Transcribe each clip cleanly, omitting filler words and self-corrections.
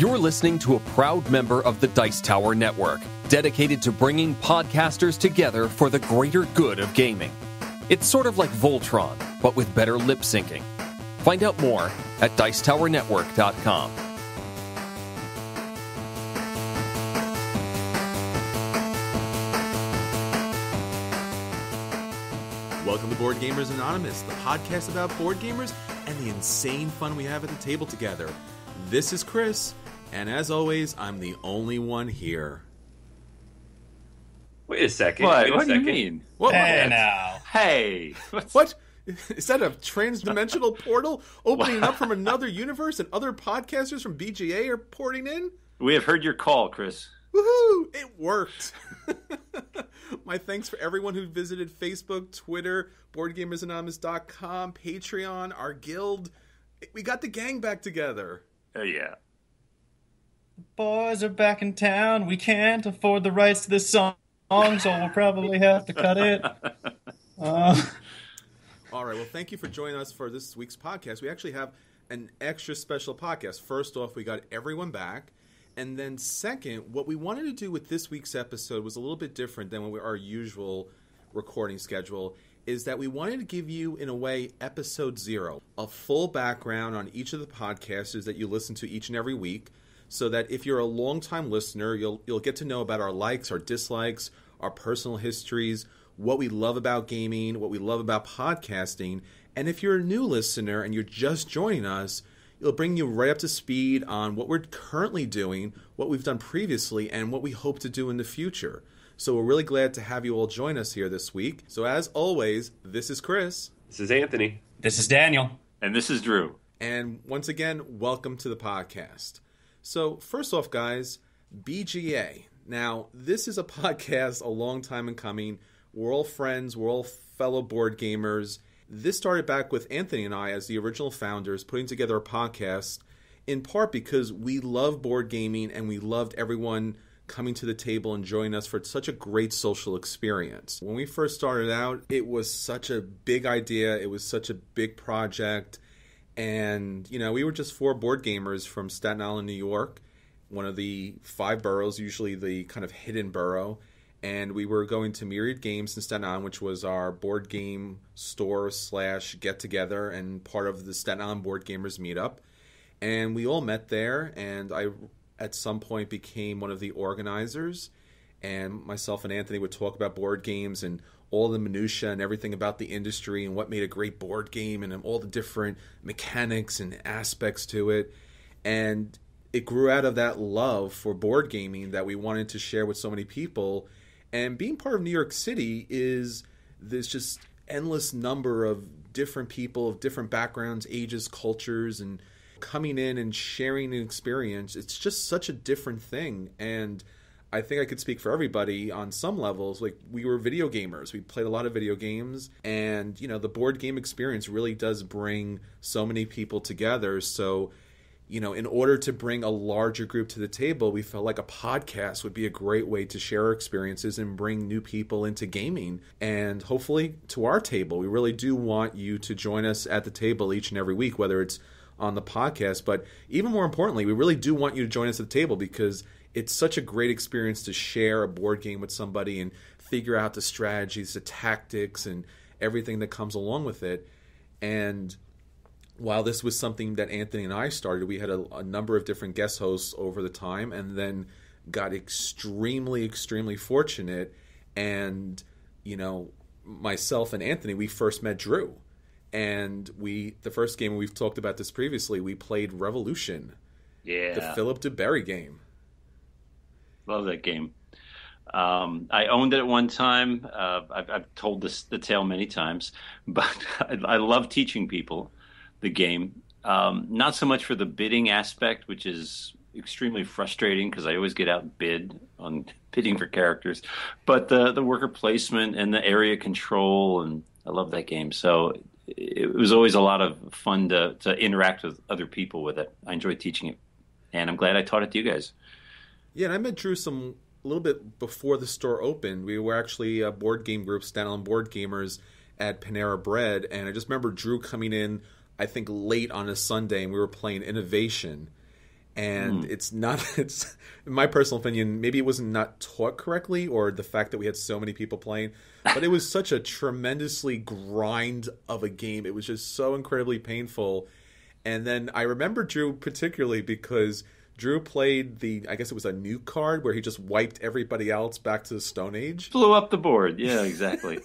You're listening to a proud member of the Dice Tower Network, dedicated to bringing podcasters together for the greater good of gaming. It's sort of like Voltron, but with better lip syncing. Find out more at dicetowernetwork.com. Welcome to Board Gamers Anonymous, the podcast about board gamers and the insane fun we have at the table together. This is Chris, and as always, I'm the only one here. Wait a second. What do you mean? What? Hey, now. Hey. What? Is that a trans-dimensional portal opening up from another universe and other podcasters from BGA are porting in? We have heard your call, Chris. Woohoo! It worked. My thanks for everyone who visited Facebook, Twitter, BoardGamersAnonymous.com, Patreon, our guild. We got the gang back together. Yeah. Boys are back in town. We can't afford the rights to this song, so we'll probably have to cut it. All right, well, thank you for joining us for this week's podcast. We actually have an extra special podcast. First off, we got everyone back. And then second, what we wanted to do with this week's episode was a little bit different than our usual recording schedule, is that we wanted to give you, in a way, episode 0, a full background on each of the podcasters that you listen to each and every week, so that if you're a longtime listener, you'll get to know about our likes, our dislikes, our personal histories, what we love about gaming, what we love about podcasting. And if you're a new listener and you're just joining us, it'll bring you right up to speed on what we're currently doing, what we've done previously, and what we hope to do in the future. So we're really glad to have you all join us here this week. So as always, this is Chris. This is Anthony. This is Daniel. And this is Drew. And once again, welcome to the podcast. So first off, guys, BGA. Now, this is a podcast a long time in coming. We're all friends. We're all fellow board gamers. This started back with Anthony and I as the original founders putting together a podcast, in part because we love board gaming and we loved everyone coming to the table and joining us for such a great social experience. When we first started out, it was such a big idea. It was such a big project. And, we were just 4 board gamers from Staten Island, New York, one of the 5 boroughs, usually the kind of hidden borough. And we were going to Myriad Games in Staten Island, which was our board game store / get-together and part of the Staten Island Board Gamers meetup. And we all met there, and I, at some point, became one of the organizers. And myself and Anthony would talk about board games and all the minutiae and everything about the industry and what made a great board game and all the different mechanics and aspects to it. And it grew out of that love for board gaming that we wanted to share with so many people. And being part of New York City is this just endless number of different people of different backgrounds, ages, cultures, and coming in and sharing an experience. It's just such a different thing. And I think I could speak for everybody on some levels. Like, we were video gamers. We played a lot of video games. And, the board game experience really does bring so many people together. So, in order to bring a larger group to the table, we felt like a podcast would be a great way to share our experiences and bring new people into gaming and hopefully to our table. We really do want you to join us at the table each and every week, whether it's on the podcast. But even more importantly, we really do want you to join us at the table because it's such a great experience to share a board game with somebody and figure out the strategies, the tactics, and everything that comes along with it. And while this was something that Anthony and I started, we had a number of different guest hosts over the time and then got extremely, extremely fortunate. And, myself and Anthony, we first met Drew. And the first game, we've talked about this previously, we played Revolution. Yeah. The Philip DeBerry game. Love that game. I owned it at one time. I've told the tale many times, but I love teaching people the game. Not so much for the bidding aspect, which is extremely frustrating because I always get outbid on bidding for characters, but the worker placement and the area control, and I love that game. So it was always a lot of fun to interact with other people with it. I enjoyed teaching it, and I'm glad I taught it to you guys. Yeah, and I met Drew a little bit before the store opened. We were actually a board game group, Staten Island Board Gamers, at Panera Bread, and I just remember Drew coming in, I think, late on a Sunday, and we were playing Innovation. And it's not, it's, in my personal opinion, maybe it wasn't not taught correctly, or the fact that we had so many people playing, but it was such a tremendously grind of a game. It was just so incredibly painful. And then I remember Drew particularly because Drew played I guess it was a nuke card where he just wiped everybody else back to the Stone Age. Blew up the board. Yeah, exactly.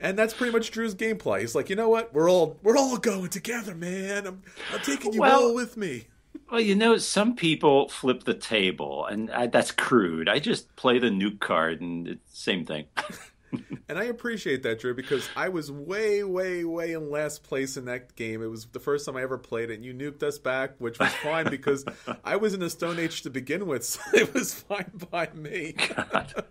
And that's pretty much Drew's gameplay. He's like, you know what? We're all going together, man. I'm taking you all with me. Well, some people flip the table, and that's crude. I just play the nuke card, and it's the same thing. And I appreciate that, Drew, because I was way, way, way in last place in that game. It was the first time I ever played it, and you nuked us back, which was fine because I was in the Stone Age to begin with, so it was fine by me. God.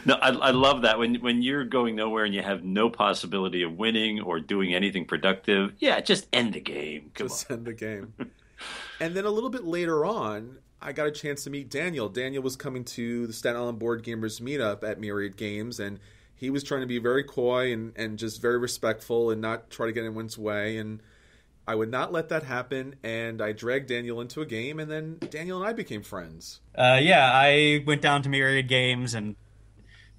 No, I love that. When you're going nowhere and you have no possibility of winning or doing anything productive, just end the game. End the game. And then a little bit later on, I got a chance to meet Daniel. Daniel was coming to the Staten Island Board Gamers meetup at Myriad Games, and he was trying to be very coy and just very respectful and not try to get in anyone's way. And I would not let that happen, and I dragged Daniel into a game, and then Daniel and I became friends. I went down to Myriad Games and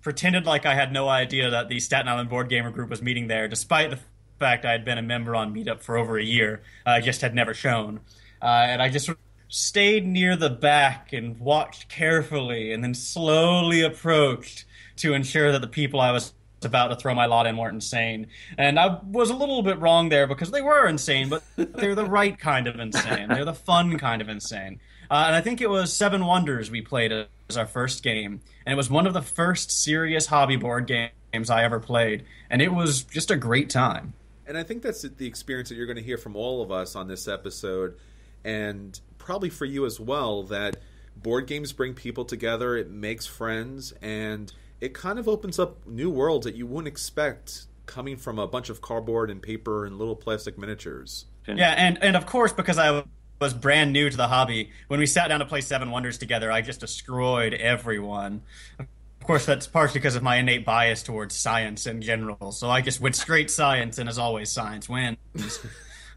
pretended like I had no idea that the Staten Island Board Gamer Group was meeting there, despite the fact I had been a member on Meetup for over a year. I just had never shown. And I just sort of stayed near the back and watched carefully and then slowly approached to ensure that the people I was about to throw my lot in weren't insane. And I was a little bit wrong there because they were insane, but they're the right kind of insane. They're the fun kind of insane. And I think it was Seven Wonders we played as our first game. And it was one of the first serious hobby board games I ever played. And it was just a great time. And I think that's the experience that you're going to hear from all of us on this episode, and probably for you as well, that board games bring people together, it makes friends, and it kind of opens up new worlds that you wouldn't expect coming from a bunch of cardboard and paper and little plastic miniatures. Yeah, and of course, because I was brand new to the hobby, when we sat down to play Seven Wonders together, I just destroyed everyone. Of course, that's partially because of my innate bias towards science in general, so I just went straight science, and as always, science wins.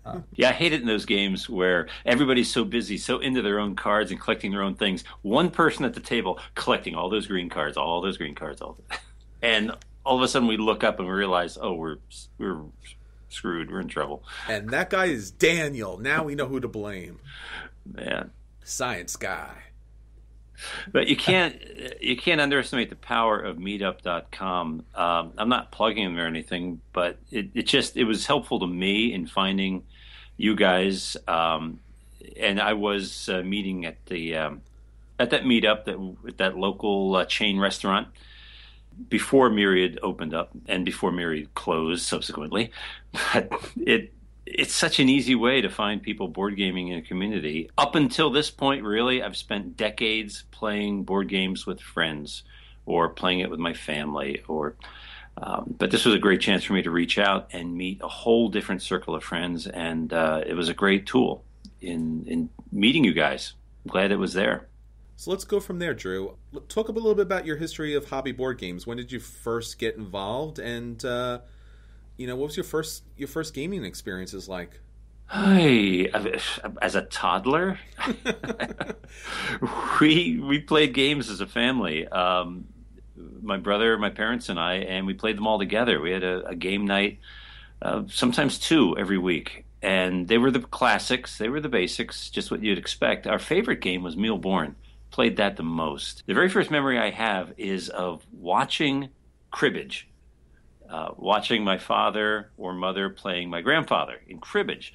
I hate it in those games where everybody's so busy, so into their own cards and collecting their own things. One person at the table collecting all those green cards, and all of a sudden we look up and we realize, oh, we're screwed. We're in trouble. And that guy is Daniel. Now we know who to blame. Man, science guy. But you can't underestimate the power of Meetup.com. I'm not plugging them or anything, but it was helpful to me in finding you guys. And I was meeting at that meetup at that local chain restaurant before Myriad opened up and before Myriad closed subsequently. But it's such an easy way to find people board gaming in a community. Up until this point, really, I've spent decades playing board games with friends or playing it with my family. But this was a great chance for me to reach out and meet a whole different circle of friends, and it was a great tool in meeting you guys. I'm glad it was there. So let's go from there, Drew. Talk a little bit about your history of hobby board games. When did you first get involved, and what was your first gaming experiences like? Hey, as a toddler, we played games as a family. My brother, my parents, and I, and we played them all together. We had a game night, sometimes two every week. And they were the classics. They were the basics, just what you'd expect. Our favorite game was Mealborn. Played that the most. The very first memory I have is of watching cribbage. Watching my father or mother playing my grandfather in cribbage.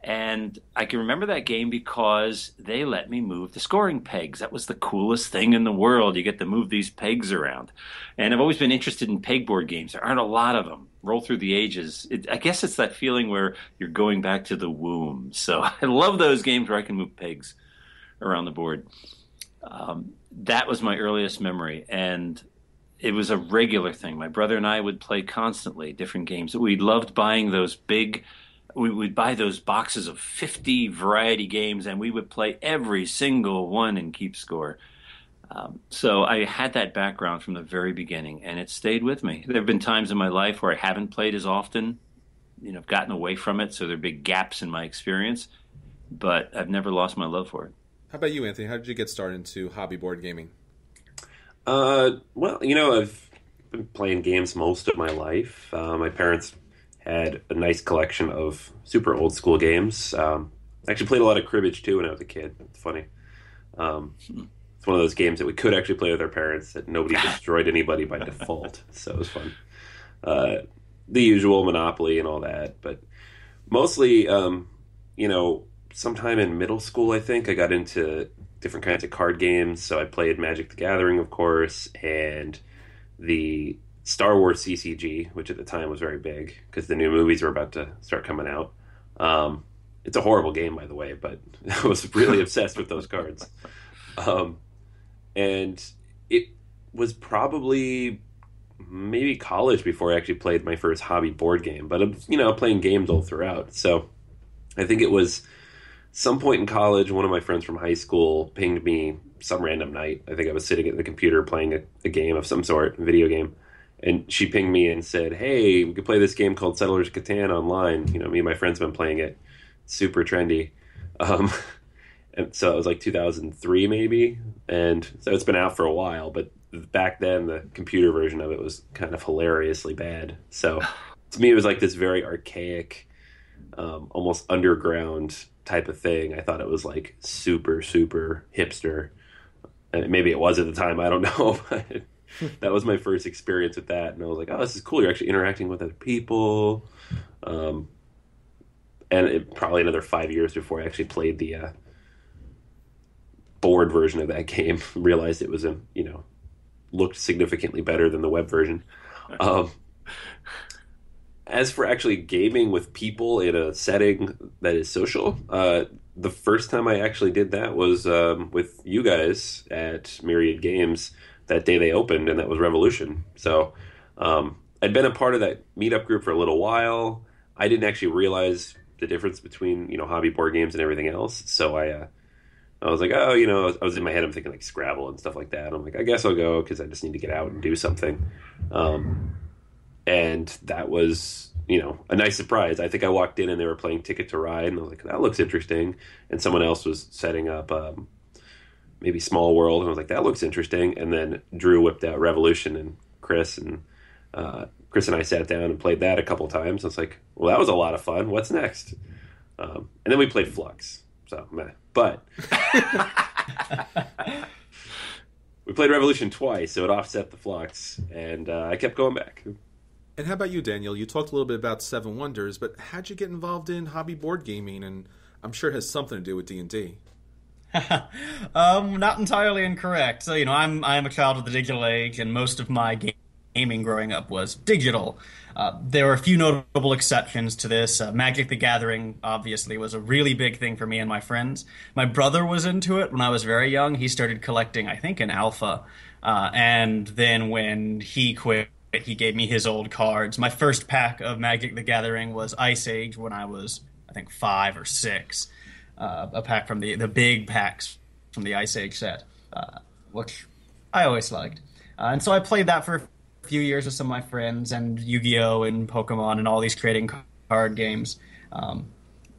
And I can remember that game because they let me move the scoring pegs. That was the coolest thing in the world. You get to move these pegs around. And I've always been interested in pegboard games. There aren't a lot of them. Roll through the ages. I guess it's that feeling where you're going back to the womb. So I love those games where I can move pegs around the board. That was my earliest memory. And it was a regular thing. My brother and I would play constantly different games. We loved buying those we would buy those boxes of 50 variety games, and we would play every single one and keep score. So I had that background from the very beginning, and it stayed with me. There have been times in my life where I haven't played as often, I've gotten away from it, so there are big gaps in my experience. but I've never lost my love for it. How about you, Anthony? How did you get started into hobby board gaming? Well, I've been playing games most of my life. My parents had a nice collection of super old school games. I actually played a lot of cribbage too when I was a kid. It's funny. It's one of those games that we could actually play with our parents that nobody destroyed anybody by default. So it was fun. The usual Monopoly and all that, but mostly, sometime in middle school, I think I got into different kinds of card games. So I played Magic the Gathering, of course, and the Star Wars CCG, which at the time was very big because the new movies were about to start coming out. It's a horrible game, by the way, but I was really obsessed with those cards. And it was probably maybe college before I actually played my first hobby board game, but playing games all throughout. So I think it was some point in college, one of my friends from high school pinged me some random night. I think I was sitting at the computer playing a game of some sort, a video game. And she pinged me and said, "Hey, we could play this game called Settlers of Catan online. Me and my friends have been playing it. Super trendy." And so it was like 2003 maybe. And so it's been out for a while, but back then the computer version of it was kind of hilariously bad. So to me, it was like this very archaic, almost underground type of thing. I thought it was like super, super hipster. And maybe it was at the time. I don't know. But that was my first experience with that. And I was like, oh, this is cool. You're actually interacting with other people. And probably another 5 years before I actually played the board version of that game, realized it was looked significantly better than the web version. As for actually gaming with people in a setting that is social, the first time I actually did that was with you guys at Myriad Games that day they opened, and that was Revolution. So I'd been a part of that meetup group for a little while. I didn't actually realize the difference between hobby board games and everything else. So I was like, oh, I was in my head, I'm thinking like Scrabble and stuff like that. I'm like, I guess I'll go because I just need to get out and do something. And that was, a nice surprise. I think I walked in and they were playing Ticket to Ride, and I was like, that looks interesting. And someone else was setting up maybe Small World, and I was like, that looks interesting. And then Drew whipped out Revolution, and Chris and I sat down and played that a couple times. I was like, well, that was a lot of fun. What's next? And then we played Flux. So, meh. But we played Revolution twice, so it offset the Flux, and I kept going back. And how about you, Daniel? You talked a little bit about Seven Wonders, but how'd you get involved in hobby board gaming? And I'm sure it has something to do with D&D. Not entirely incorrect. So, I'm a child of the digital age, and most of my gaming growing up was digital. There were a few notable exceptions to this. Magic the Gathering, obviously, was a really big thing for me and my friends. My brother was into it when I was very young. He started collecting, I think, an alpha. And then when he quit, he gave me his old cards. My first pack of Magic the Gathering was Ice Age when I was, I think, 5 or 6. A pack from the big packs from the Ice Age set, which I always liked. And so I played that for a few years with some of my friends, and Yu-Gi-Oh! And Pokemon and all these trading card games.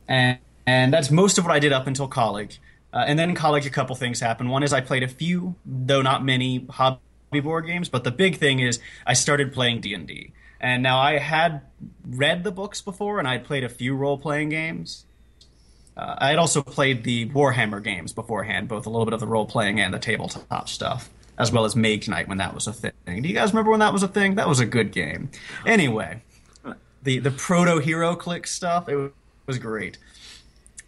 And that's most of what I did up until college. And then in college, a couple things happened. One is I played a few, though not many, hobby board games. But the big thing is I started playing D&D. And now I had read the books before, and I'd played a few role-playing games. I had also played the Warhammer games beforehand, both a little bit of the role-playing and the tabletop stuff, as well as Mage Knight when that was a thing. Do you guys remember when that was a thing? That was a good game. Anyway, the proto-hero click stuff, it was great.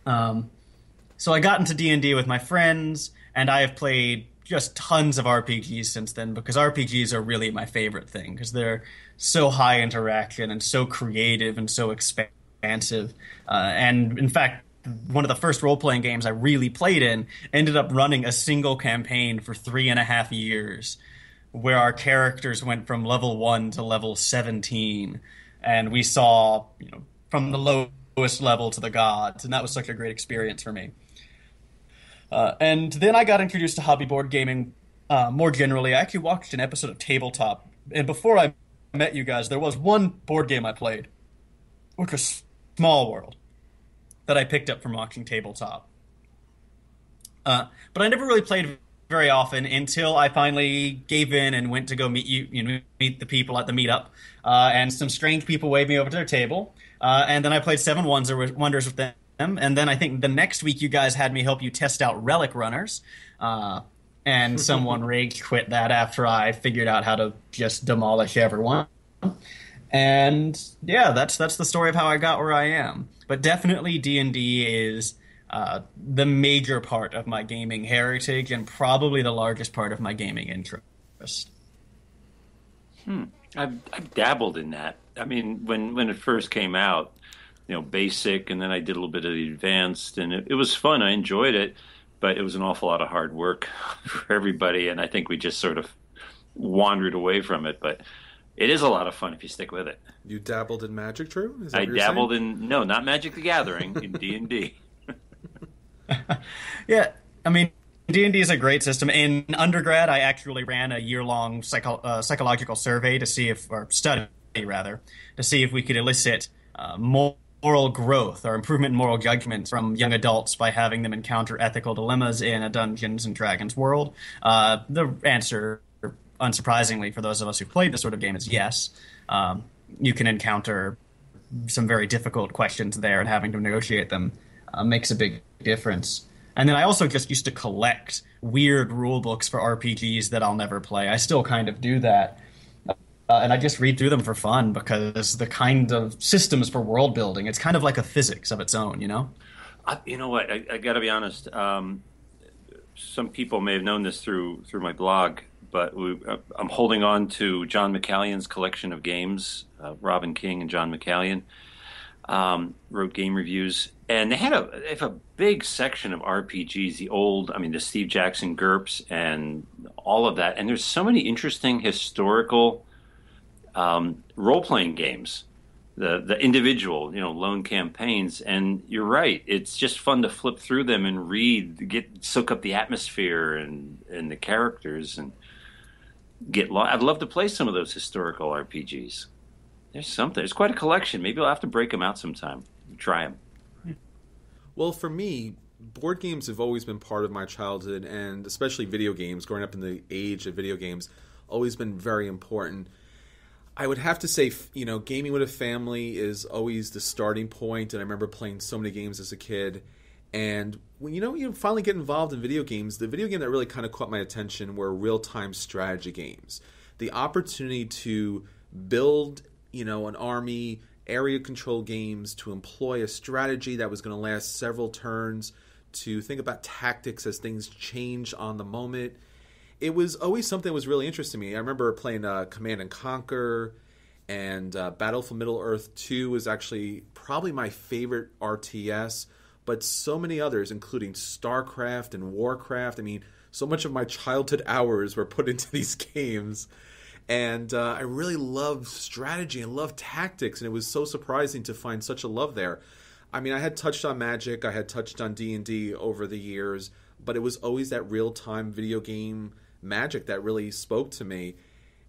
So I got into D&D with my friends, and I have played just tons of RPGs since then, because RPGs are really my favorite thing, because they're so high interaction and so creative and so expansive. And in fact, one of the first role-playing games I really played in ended up running a single campaign for 3.5 years, where our characters went from level 1 to level 17, and we saw, from the lowest level to the gods, and that was such a great experience for me. And then I got introduced to hobby board gaming more generally. I actually watched an episode of Tabletop, and before I met you guys, there was one board game I played, which was Small World. that I picked up from watching Tabletop. But I never really played very often until I finally gave in and went to go meet the people at the meetup. And some strange people waved me over to their table. And then I played Seven Wonders with them. And then I think the next week you guys had me help you test out Relic Runners. And someone rage quit that after I figured out how to just demolish everyone. And yeah, that's the story of how I got where I am. But definitely D&D is the major part of my gaming heritage and probably the largest part of my gaming interest. I've dabbled in that. I mean, when it first came out, basic, and then I did a little bit of the advanced, and it was fun. I enjoyed it, but it was an awful lot of hard work for everybody, and I think we just sort of wandered away from it. But it is a lot of fun if you stick with it. You dabbled in Magic, Drew? Is that I what you're dabbled saying? no, not Magic the Gathering, in D&D. Yeah, I mean, D&D is a great system. In undergrad, I actually ran a year-long psychological survey to see if we could elicit moral growth or improvement in moral judgment from young adults by having them encounter ethical dilemmas in a Dungeons and Dragons world. The answer, unsurprisingly, for those of us who played this sort of game is yes. You can encounter some very difficult questions there, and having to negotiate them makes a big difference. And then I also just used to collect weird rule books for RPGs that I'll never play. I still kind of do that. And I just read through them for fun because the kind of systems for world building, it's kind of like a physics of its own, You know what? I got to be honest. Some people may have known this through my blog, but I'm holding on to John McCallion's collection of games. Robin King and John McCallion wrote game reviews, and they have a big section of RPGs, the Steve Jackson GURPS and all of that. And there's so many interesting historical role-playing games, the individual, lone campaigns. And you're right, it's just fun to flip through them and soak up the atmosphere and the characters and I'd love to play some of those historical RPGs. There's quite a collection. Maybe I'll have to break them out sometime and try them. Well, for me, board games have always been part of my childhood, and especially video games, growing up in the age of video games, always been very important. I would have to say, gaming with a family is always the starting point, and I remember playing so many games as a kid. And when you finally get involved in video games, the video game that really kind of caught my attention were real-time strategy games. The opportunity to build, an army, area control games, to employ a strategy that was going to last several turns, to think about tactics as things change on the moment. It was always something that was really interesting to me. I remember playing Command and Conquer, and Battle for Middle-earth 2 was actually probably my favorite RTS, but so many others, including StarCraft and Warcraft. I mean, so much of my childhood hours were put into these games. And I really loved strategy and loved tactics, and it was so surprising to find such a love there. I mean, I had touched on Magic, I had touched on D&D over the years, but it was always that real-time video game magic that really spoke to me.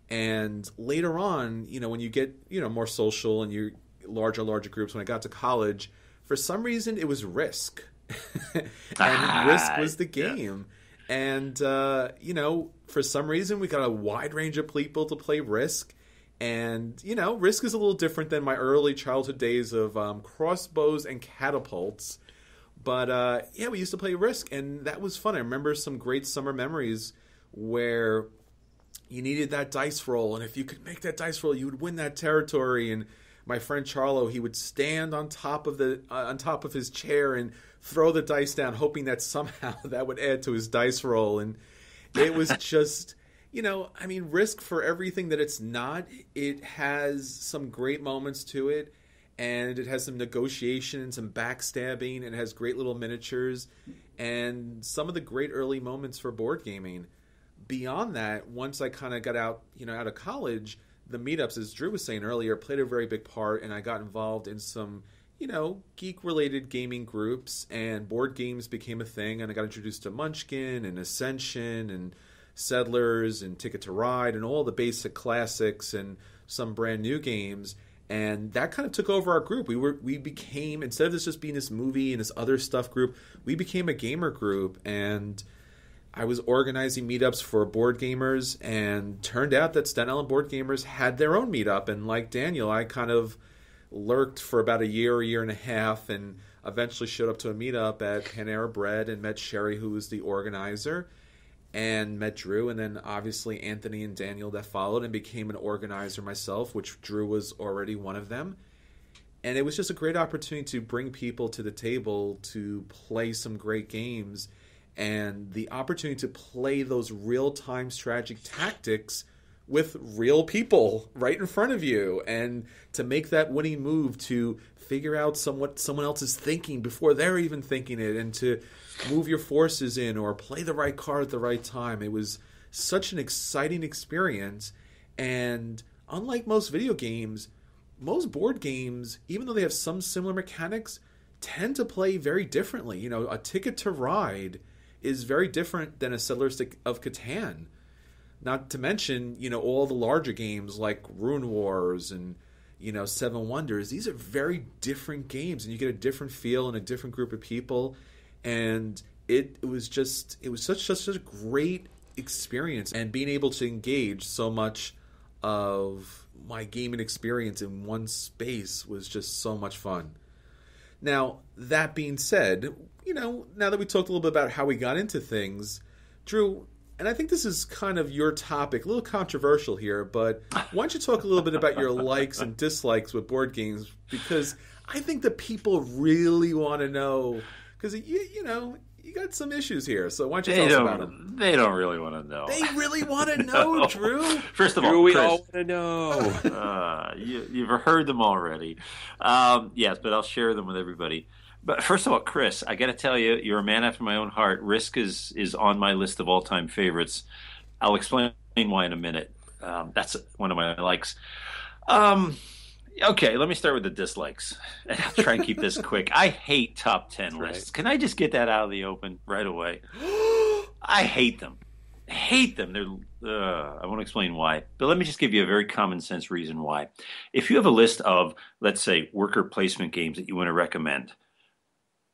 And later on, when you get, more social and you're larger groups, when I got to college, for some reason it was Risk. And Risk was the game. Yeah. And, for some reason we got a wide range of people to play Risk. And, Risk is a little different than my early childhood days of crossbows and catapults. But, we used to play Risk, and that was fun. I remember some great summer memories where you needed that dice roll, and if you could make that dice roll, you would win that territory. And my friend Charlo, he would stand on top of his chair and throw the dice down, hoping that somehow that would add to his dice roll. And it was just, Risk, for everything that it's not, it has some great moments to it, and it has some negotiation and some backstabbing, and it has great little miniatures, and some of the great early moments for board gaming. Beyond that, once I kind of got out of college, the meetups, as Drew was saying earlier, played a very big part, and I got involved in some, geek-related gaming groups, and board games became a thing, and I got introduced to Munchkin and Ascension and Settlers and Ticket to Ride and all the basic classics and some brand new games. And that kind of took over our group. We became, instead of this just being this movie and this other stuff group, we became a gamer group. And I was organizing meetups for board gamers, and turned out that Staten Island board gamers had their own meetup. And like Daniel, I kind of lurked for about a year and a half, and eventually showed up to a meetup at Panera Bread and met Sherry, who was the organizer, and met Drew, and then obviously Anthony and Daniel that followed, and became an organizer myself, which Drew was already one of them. And it was just a great opportunity to bring people to the table to play some great games, and the opportunity to play those real-time strategic tactics with real people right in front of you, and to make that winning move, to figure out what someone else is thinking before they're even thinking it, and to move your forces in or play the right card at the right time. It was such an exciting experience. And unlike most video games, most board games, even though they have some similar mechanics, tend to play very differently. You know, a Ticket to Ride is very different than a Settlers of Catan. Not to mention, you know, all the larger games like Rune Wars and, you know, Seven Wonders. These are very different games, and you get a different feel and a different group of people. And it was such a great experience, and being able to engage so much of my gaming experience in one space was just so much fun. Now, that being said, you know, now that we talked a little bit about how we got into things, Drew, and I think this is kind of your topic, a little controversial here, but why don't you talk a little bit about your likes and dislikes with board games? Because I think that people really want to know, because, you know, you got some issues here. So why don't you tell us about them? They don't really want to know. They really want to know, no. Drew? First of all, Drew, we Chris, all want to know. You've heard them already. Yes, but I'll share them with everybody. But first of all, Chris, I got to tell you, you're a man after my own heart. Risk is on my list of all-time favorites. I'll explain why in a minute. That's one of my likes. Okay, let me start with the dislikes. I'll try and keep this quick. I hate top 10 lists. Right. Can I just get that out of the open right away? I hate them. Hate them. I won't explain why, but let me just give you a very common sense reason why. If you have a list of, let's say, worker placement games that you want to recommend,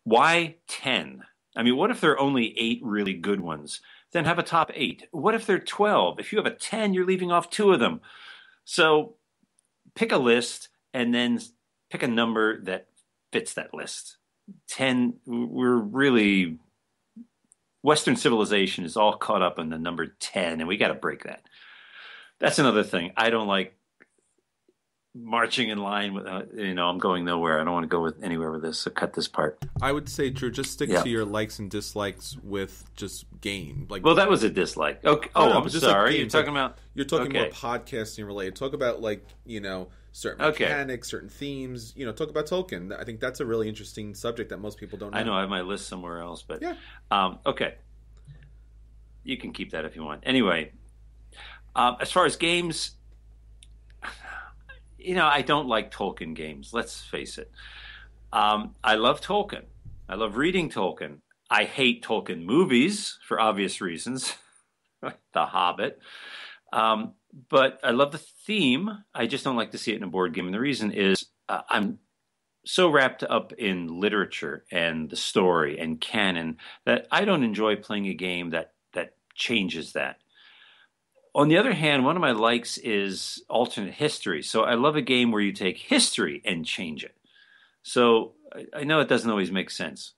why 10? I mean, what if there are only 8 really good ones? Then have a top 8. What if there are 12? If you have a 10, you're leaving off 2 of them. So pick a list and then pick a number that fits that list. 10, we're really, Western civilization is all caught up in the number 10, and we got to break that. That's another thing. I don't like marching in line with, I'm going nowhere. I don't want to go anywhere with this, so cut this part. I would say, Drew, just stick to your likes and dislikes with just game. Well, that was a dislike. Okay. I'm sorry. Like you're talking about... You're talking more podcasting related. Talk about, certain mechanics, certain themes. Talk about Tolkien. I think that's a really interesting subject that most people don't know. I know. I have my list somewhere else, but... Yeah. Okay. You can keep that if you want. Anyway, as far as games... I don't like Tolkien games. Let's face it. I love Tolkien. I love reading Tolkien. I hate Tolkien movies for obvious reasons. The Hobbit. But I love the theme. I just don't like to see it in a board game. And the reason is I'm so wrapped up in literature and the story and canon that I don't enjoy playing a game that changes that. On the other hand, one of my likes is alternate history. So I love a game where you take history and change it. So I know it doesn't always make sense.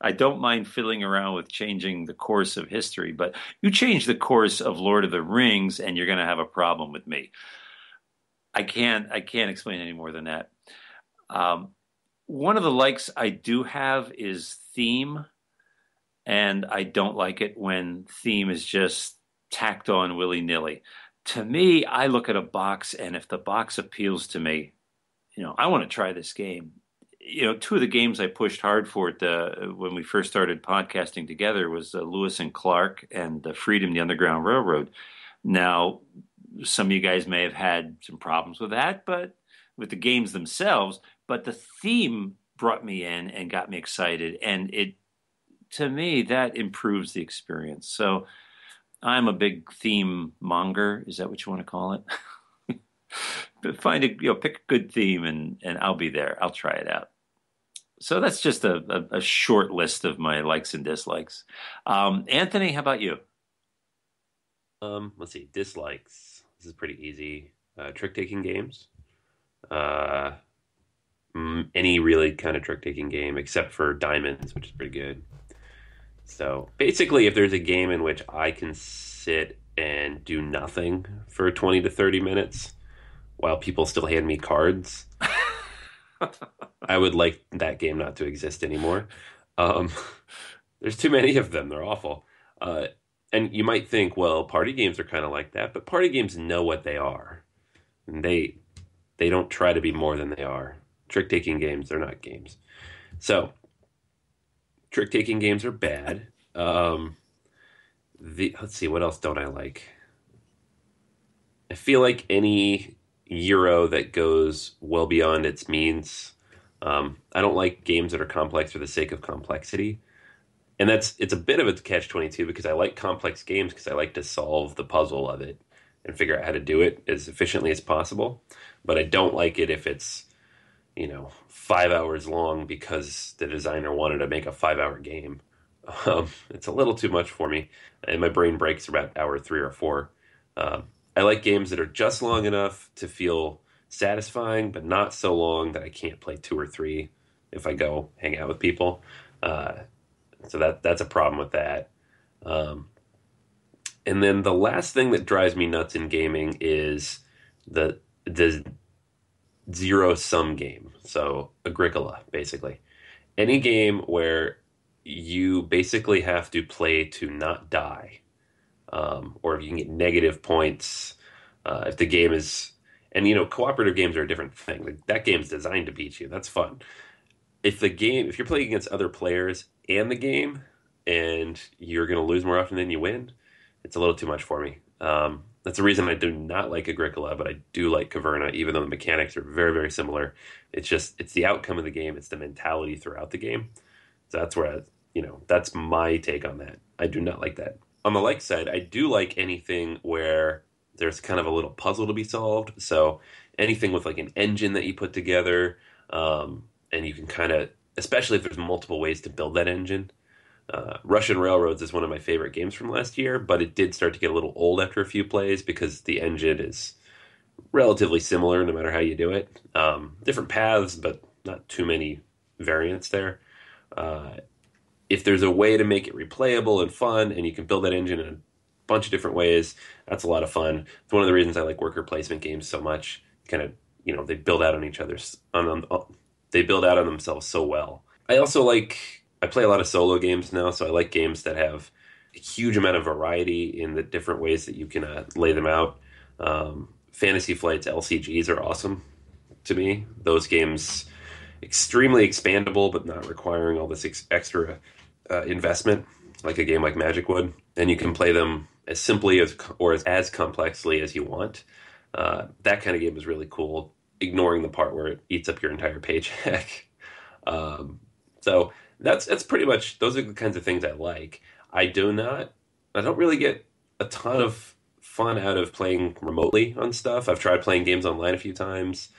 I don't mind fiddling around with changing the course of history, but you change the course of Lord of the Rings and you're going to have a problem with me. I can't explain any more than that. One of the likes I do have is theme, and I don't like it when theme is just tacked on willy-nilly. To me, I look at a box, and if the box appeals to me, I want to try this game. Two of the games I pushed hard for when we first started podcasting together was Lewis and Clark and Freedom, the Underground Railroad. Now, some of you guys may have had some problems with that, but with the games themselves, but the theme brought me in and got me excited, and to me, that improves the experience. So I'm a big theme monger. Is that what you want to call it? Find pick a good theme, and I'll be there. I'll try it out. So that's just a short list of my likes and dislikes. Anthony, how about you? Let's see. Dislikes. This is pretty easy. Trick-taking games. Uh, any really kind of trick-taking game, except for Diamonds, which is pretty good. So basically, if there's a game in which I can sit and do nothing for 20 to 30 minutes while people still hand me cards, I would like that game not to exist anymore. Um, there's too many of them. They're awful. And you might think, well, party games are kind of like that, but party games know what they are. And they don't try to be more than they are. Trick-taking games, they're not games. So, trick-taking games are bad. Let's see, what else don't I like? I feel like any Euro that goes well beyond its means. I don't like games that are complex for the sake of complexity. And it's a bit of a catch-22 because I like complex games because I like to solve the puzzle of it and figure out how to do it as efficiently as possible. But I don't like it if it's, 5 hours long because the designer wanted to make a 5-hour game. It's a little too much for me, and my brain breaks about hour 3 or 4. I like games that are just long enough to feel satisfying, but not so long that I can't play 2 or 3 if I go hang out with people. So that's a problem with that. And then the last thing that drives me nuts in gaming is the zero-sum game. So Agricola, basically. Any game where you basically have to play to not die, or if you can get negative points, if the game is... And, cooperative games are a different thing. Like, that game's designed to beat you. That's fun. If you're playing against other players and the game, and you're going to lose more often than you win, it's a little too much for me. That's the reason I do not like Agricola, but I do like Caverna, even though the mechanics are very, very similar. It's the outcome of the game. It's the mentality throughout the game. So that's where, that's my take on that. I do not like that. On the like side, I do like anything where there's kind of a little puzzle to be solved. So anything with like an engine that you put together, and you can kind of, especially if there's multiple ways to build that engine. Russian Railroads is one of my favorite games from last year, but it did start to get a little old after a few plays because the engine is relatively similar no matter how you do it. Different paths, but not too many variants there. If there's a way to make it replayable and fun, and you can build that engine in a bunch of different ways, that's a lot of fun. It's one of the reasons I like worker placement games so much. Kind of, they build out on each other's, they build out on themselves so well. I play a lot of solo games now, so I like games that have a huge amount of variety in the different ways that you can lay them out. Fantasy Flight's LCGs are awesome to me. Those games, extremely expandable, but not requiring all this extra investment, like a game like Magic would. And you can play them as simply or as complexly as you want. That kind of game is really cool, ignoring the part where it eats up your entire paycheck. So that's pretty much, those are the kinds of things I like. I don't really get a ton of fun out of playing remotely on stuff. I've tried playing games online a few times.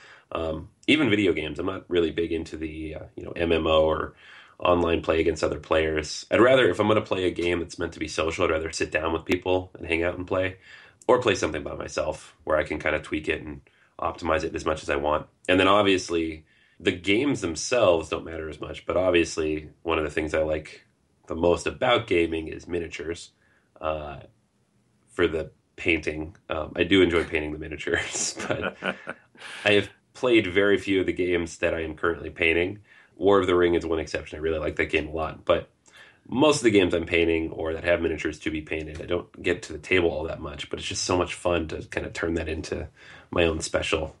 Even video games. I'm not really big into the MMO or online play against other players. I'd rather, if I'm going to play a game that's meant to be social, I'd rather sit down with people and hang out and play, or play something by myself where I can kind of tweak it and optimize it as much as I want. And then obviously the games themselves don't matter as much, but obviously one of the things I like the most about gaming is miniatures. For the painting, I do enjoy painting the miniatures, but I have played very few of the games that I am currently painting. War of the Ring is one exception. I really like that game a lot, but most of the games I'm painting or that have miniatures to be painted, I don't get to the table all that much, but it's just so much fun to kind of turn that into my own special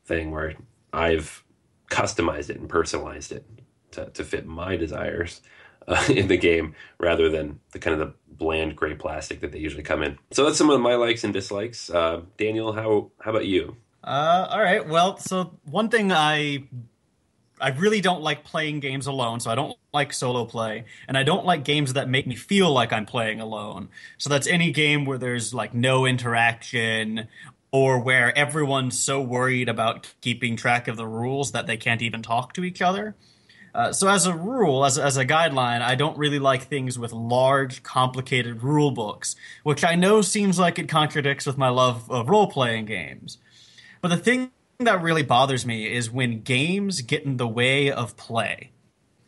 thing where I've customized it and personalized it to fit my desires in the game rather than the kind of the bland gray plastic that they usually come in. So that's some of my likes and dislikes. Daniel, how about you? All right. Well, so one thing I really don't like playing games alone, so I don't like solo play, and I don't like games that make me feel like I'm playing alone. So that's any game where there's like no interaction, or where everyone's so worried about keeping track of the rules that they can't even talk to each other. So as a rule, as a guideline, I don't really like things with large, complicated rule books, which I know seems like it contradicts with my love of role-playing games. But the thing that really bothers me is when games get in the way of play.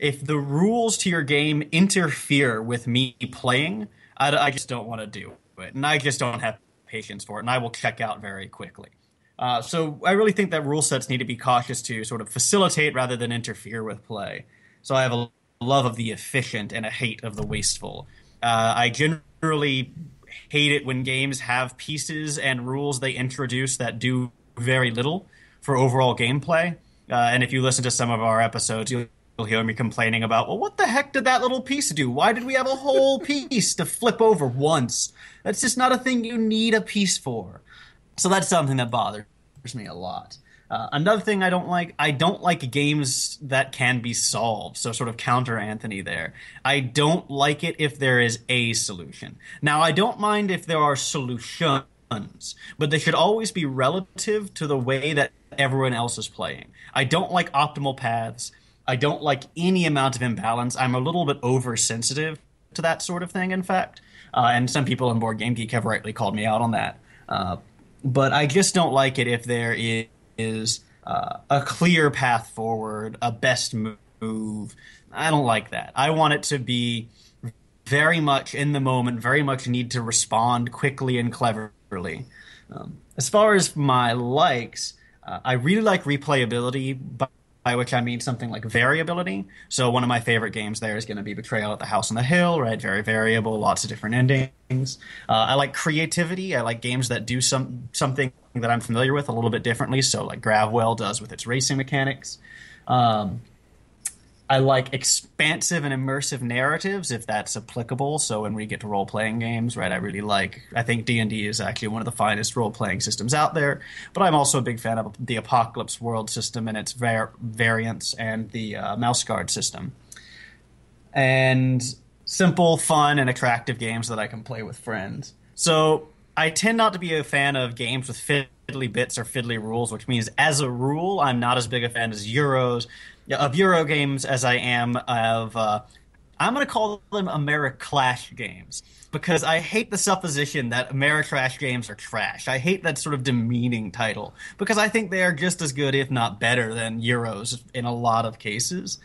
If the rules to your game interfere with me playing, I just don't want to do it. And I just don't have patience for it, and I will check out very quickly. So I really think that rule sets need to be cautious to sort of facilitate rather than interfere with play. So I have a love of the efficient and a hate of the wasteful. I generally hate it when games have pieces and rules they introduce that do very little for overall gameplay. And if you listen to some of our episodes, you'll hear me complaining about, well, what the heck did that little piece do? Why did we have a whole piece to flip over once? That's just not a thing you need a piece for. So that's something that bothers me a lot. Another thing I don't like games that can be solved. So sort of counter Anthony there. I don't like it if there is a solution. Now, I don't mind if there are solutions, but they should always be relative to the way that everyone else is playing. I don't like optimal paths. I don't like any amount of imbalance. I'm a little bit oversensitive to that sort of thing, in fact. And some people in Board Game Geek have rightly called me out on that. But I just don't like it if there is a clear path forward, a best move. I don't like that. I want it to be very much in the moment, very much need to respond quickly and cleverly. As far as my likes, I really like replayability, by which I mean something like variability. So one of my favorite games there is going to be Betrayal at the House on the Hill, right? Very variable, lots of different endings. I like creativity. I like games that do something that I'm familiar with a little bit differently, so like Gravwell does with its racing mechanics. I like expansive and immersive narratives, if that's applicable. So when we get to role-playing games, right, I think D&D is actually one of the finest role-playing systems out there. But I'm also a big fan of the Apocalypse World system and its variants and the Mouse Guard system. And simple, fun, and attractive games that I can play with friends. So I tend not to be a fan of games with fiddly bits or fiddly rules, which means as a rule, I'm not as big a fan of Euro games as I am of, I'm going to call them Americlash games, because I hate the supposition that Ameritrash games are trash. I hate that sort of demeaning title, because I think they are just as good, if not better, than Euros in a lot of cases.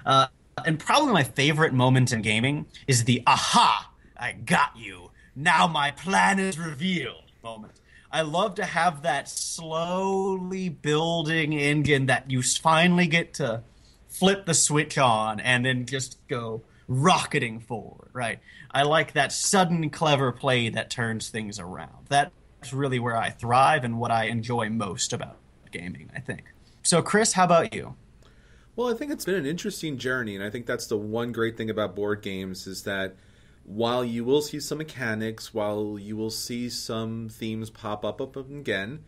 And probably my favorite moment in gaming is the aha, I got you, now my plan is revealed moment. I love to have that slowly building engine that you finally get to flip the switch on and then just go rocketing forward, right? I like that sudden clever play that turns things around. That's really where I thrive and what I enjoy most about gaming, I think. So, Chris, how about you? Well, I think it's been an interesting journey, and I think that's the one great thing about board games is that while you will see some mechanics, while you will see some themes pop up again,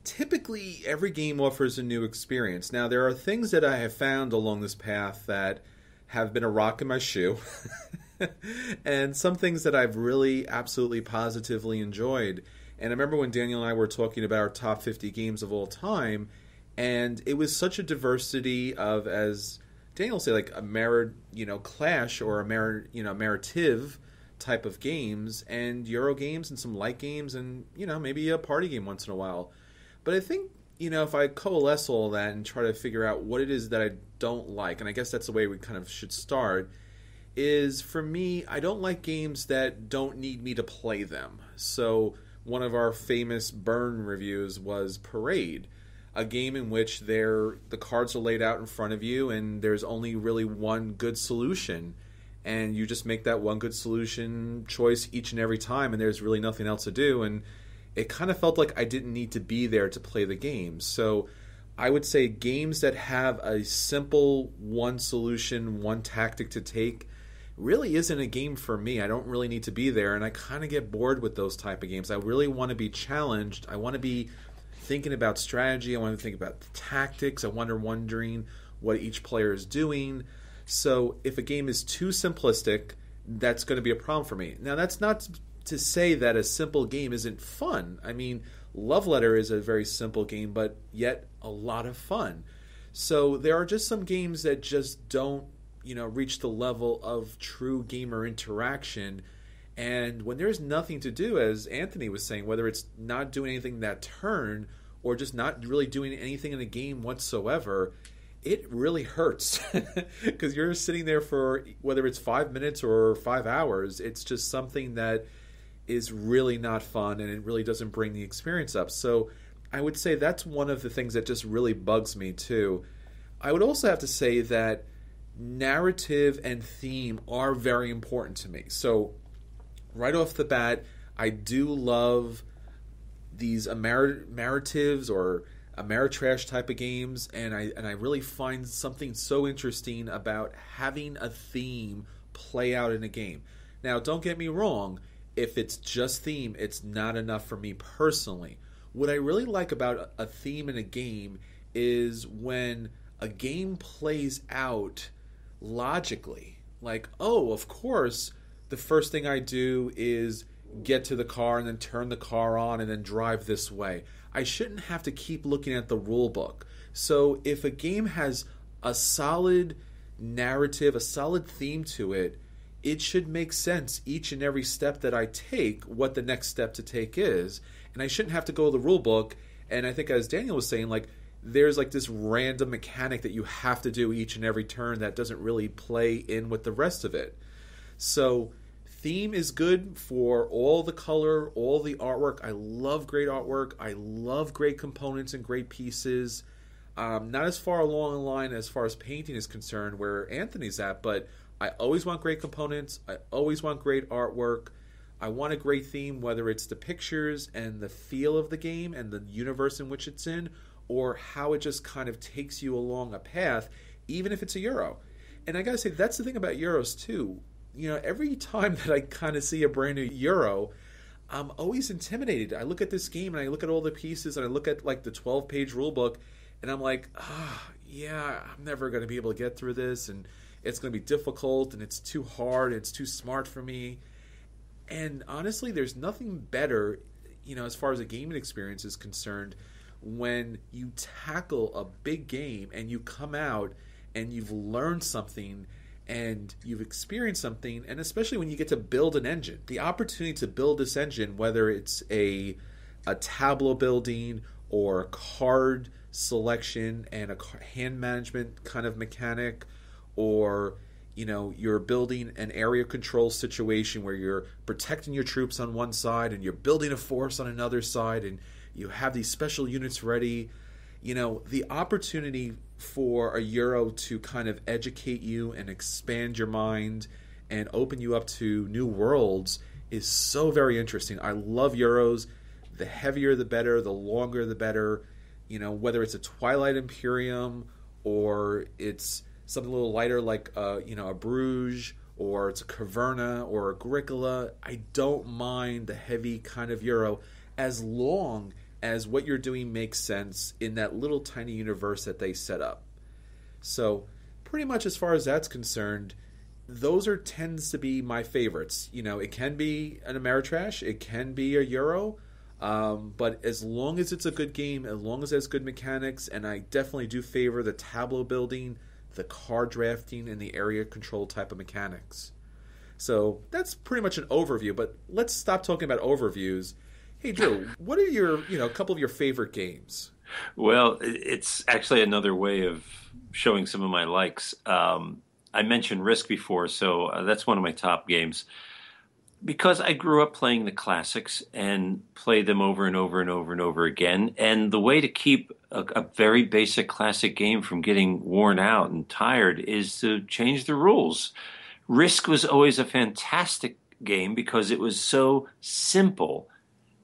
typically every game offers a new experience. Now, there are things that I have found along this path that have been a rock in my shoe, and some things that I've really absolutely positively enjoyed. And I remember when Daniel and I were talking about our top 50 games of all time, and it was such a diversity of, as Daniel say, like a clash or a narrative type of games, and Euro games and some light games, and maybe a party game once in a while. But I think if I coalesce all that and try to figure out what it is that I don't like, and I guess that's the way we kind of should start, is for me, I don't like games that don't need me to play them. So one of our famous Burn reviews was Parade, a game in which the cards are laid out in front of you and there's only really one good solution, and you just make that one good solution choice each and every time, and there's really nothing else to do, and it kind of felt like I didn't need to be there to play the game. So I would say games that have a simple one solution, one tactic to take really isn't a game for me. I don't really need to be there, and I kind of get bored with those type of games. I really want to be challenged. I want to be thinking about strategy. I want to think about the tactics. I wondering what each player is doing. So if a game is too simplistic, that's going to be a problem for me. Now, that's not to say that a simple game isn't fun. I mean, Love Letter is a very simple game, but yet a lot of fun. So there are just some games that just don't, reach the level of true gamer interaction. And when there's nothing to do, as Anthony was saying, whether it's not doing anything that turn or just not really doing anything in the game whatsoever, it really hurts because you're sitting there for whether it's 5 minutes or 5 hours. It's just something that is really not fun, and it really doesn't bring the experience up. So I would say that's one of the things that just really bugs me too. I would also have to say that narrative and theme are very important to me. So right off the bat, I do love these Ameritives or Ameritrash type of games, and I really find something so interesting about having a theme play out in a game. Now, don't get me wrong, if it's just theme, it's not enough for me personally. What I really like about a theme in a game is when a game plays out logically. Like, oh, of course, the first thing I do is get to the car and then turn the car on and then drive this way. I shouldn't have to keep looking at the rule book. So if a game has a solid narrative, a solid theme to it, it should make sense each and every step that I take, what the next step to take is. And I shouldn't have to go to the rule book. And I think, as Daniel was saying, like, there's like this random mechanic that you have to do each and every turn that doesn't really play in with the rest of it. So theme is good for all the color, all the artwork. I love great artwork. I love great components and great pieces. Not as far along the line as far as painting is concerned, where Anthony's at, but I always want great components. I always want great artwork. I want a great theme, whether it's the pictures and the feel of the game and the universe in which it's in, or how it just kind of takes you along a path, even if it's a Euro. And I gotta say, that's the thing about Euros too. Every time that I kind of see a brand new Euro, I'm always intimidated. I look at this game and I look at all the pieces and I look at like the 12-page rule book, and I'm like, yeah, I'm never going to be able to get through this, and it's going to be difficult, and it's too hard, it's too smart for me. And honestly, there's nothing better, as far as a gaming experience is concerned, when you tackle a big game and you come out and you've learned something and you've experienced something, and especially when you get to build an engine. The opportunity to build this engine, whether it's a tableau building or a card selection and a hand management kind of mechanic, or you're building an area control situation where you're protecting your troops on one side and you're building a force on another side, and you have these special units ready. The opportunity for a Euro to kind of educate you and expand your mind and open you up to new worlds is so very interesting. I love Euros. The heavier the better, the longer the better. Whether it's a Twilight Imperium or it's something a little lighter like a Bruges, or it's a Caverna or a Agricola, I don't mind the heavy kind of Euro as long as what you're doing makes sense in that little tiny universe that they set up. So pretty much as far as that's concerned, those tends to be my favorites. It can be an Ameritrash, it can be a Euro, but as long as it's a good game, as long as it has good mechanics, and I definitely do favor the tableau building, the card drafting, and the area control type of mechanics. So that's pretty much an overview, but let's stop talking about overviews. Hey, Drew, what are your, a couple of your favorite games? Well, it's actually another way of showing some of my likes. I mentioned Risk before, so that's one of my top games. Because I grew up playing the classics and play them over and over and over and over again. And the way to keep a very basic classic game from getting worn out and tired is to change the rules. Risk was always a fantastic game because it was so simple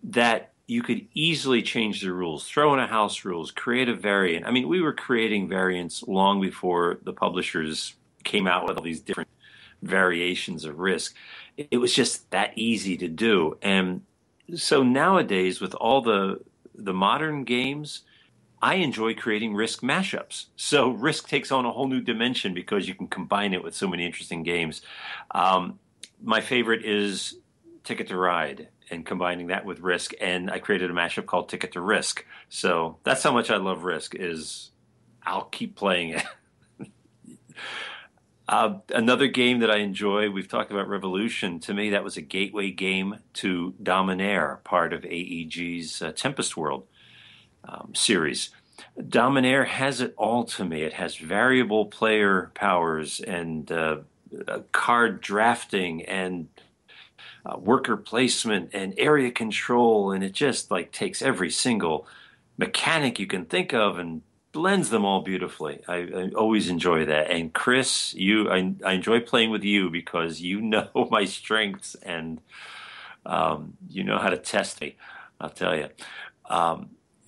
that you could easily change the rules, throw in a house rules, create a variant. I mean, we were creating variants long before the publishers came out with all these different variations of Risk. It was just that easy to do. And so nowadays, with all the modern games, I enjoy creating Risk mashups. So Risk takes on a whole new dimension because you can combine it with so many interesting games. My favorite is Ticket to Ride. and combining that with Risk, and I created a mashup called Ticket to Risk. So that's how much I love Risk. Is I'll keep playing it. Another game that I enjoy, we've talked about Revolution. To me, that was a gateway game to Dominaire, part of AEG's Tempest World series. Dominaire has it all to me. It has variable player powers and card drafting and worker placement and area control, and it just like takes every single mechanic you can think of and blends them all beautifully. I always enjoy that. And Chris, I enjoy playing with you because you know my strengths and you know how to test me, I'll tell you.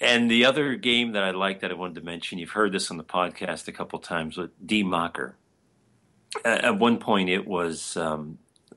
And the other game that I like that I wanted to mention, you've heard this on the podcast a couple times, with D Mocker. At one point, it was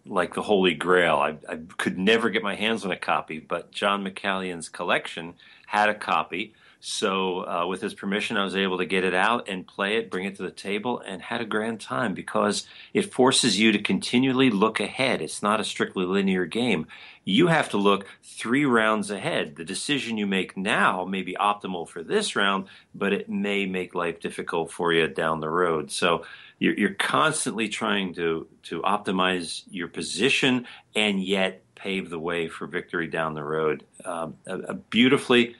like the Holy Grail. I could never get my hands on a copy, but John McCallion's collection had a copy. So with his permission, I was able to get it out and play it, bring it to the table, and had a grand time because it forces you to continually look ahead. It's not a strictly linear game. You have to look 3 rounds ahead. The decision you make now may be optimal for this round, but it may make life difficult for you down the road. So you're constantly trying to optimize your position and yet pave the way for victory down the road. A beautifully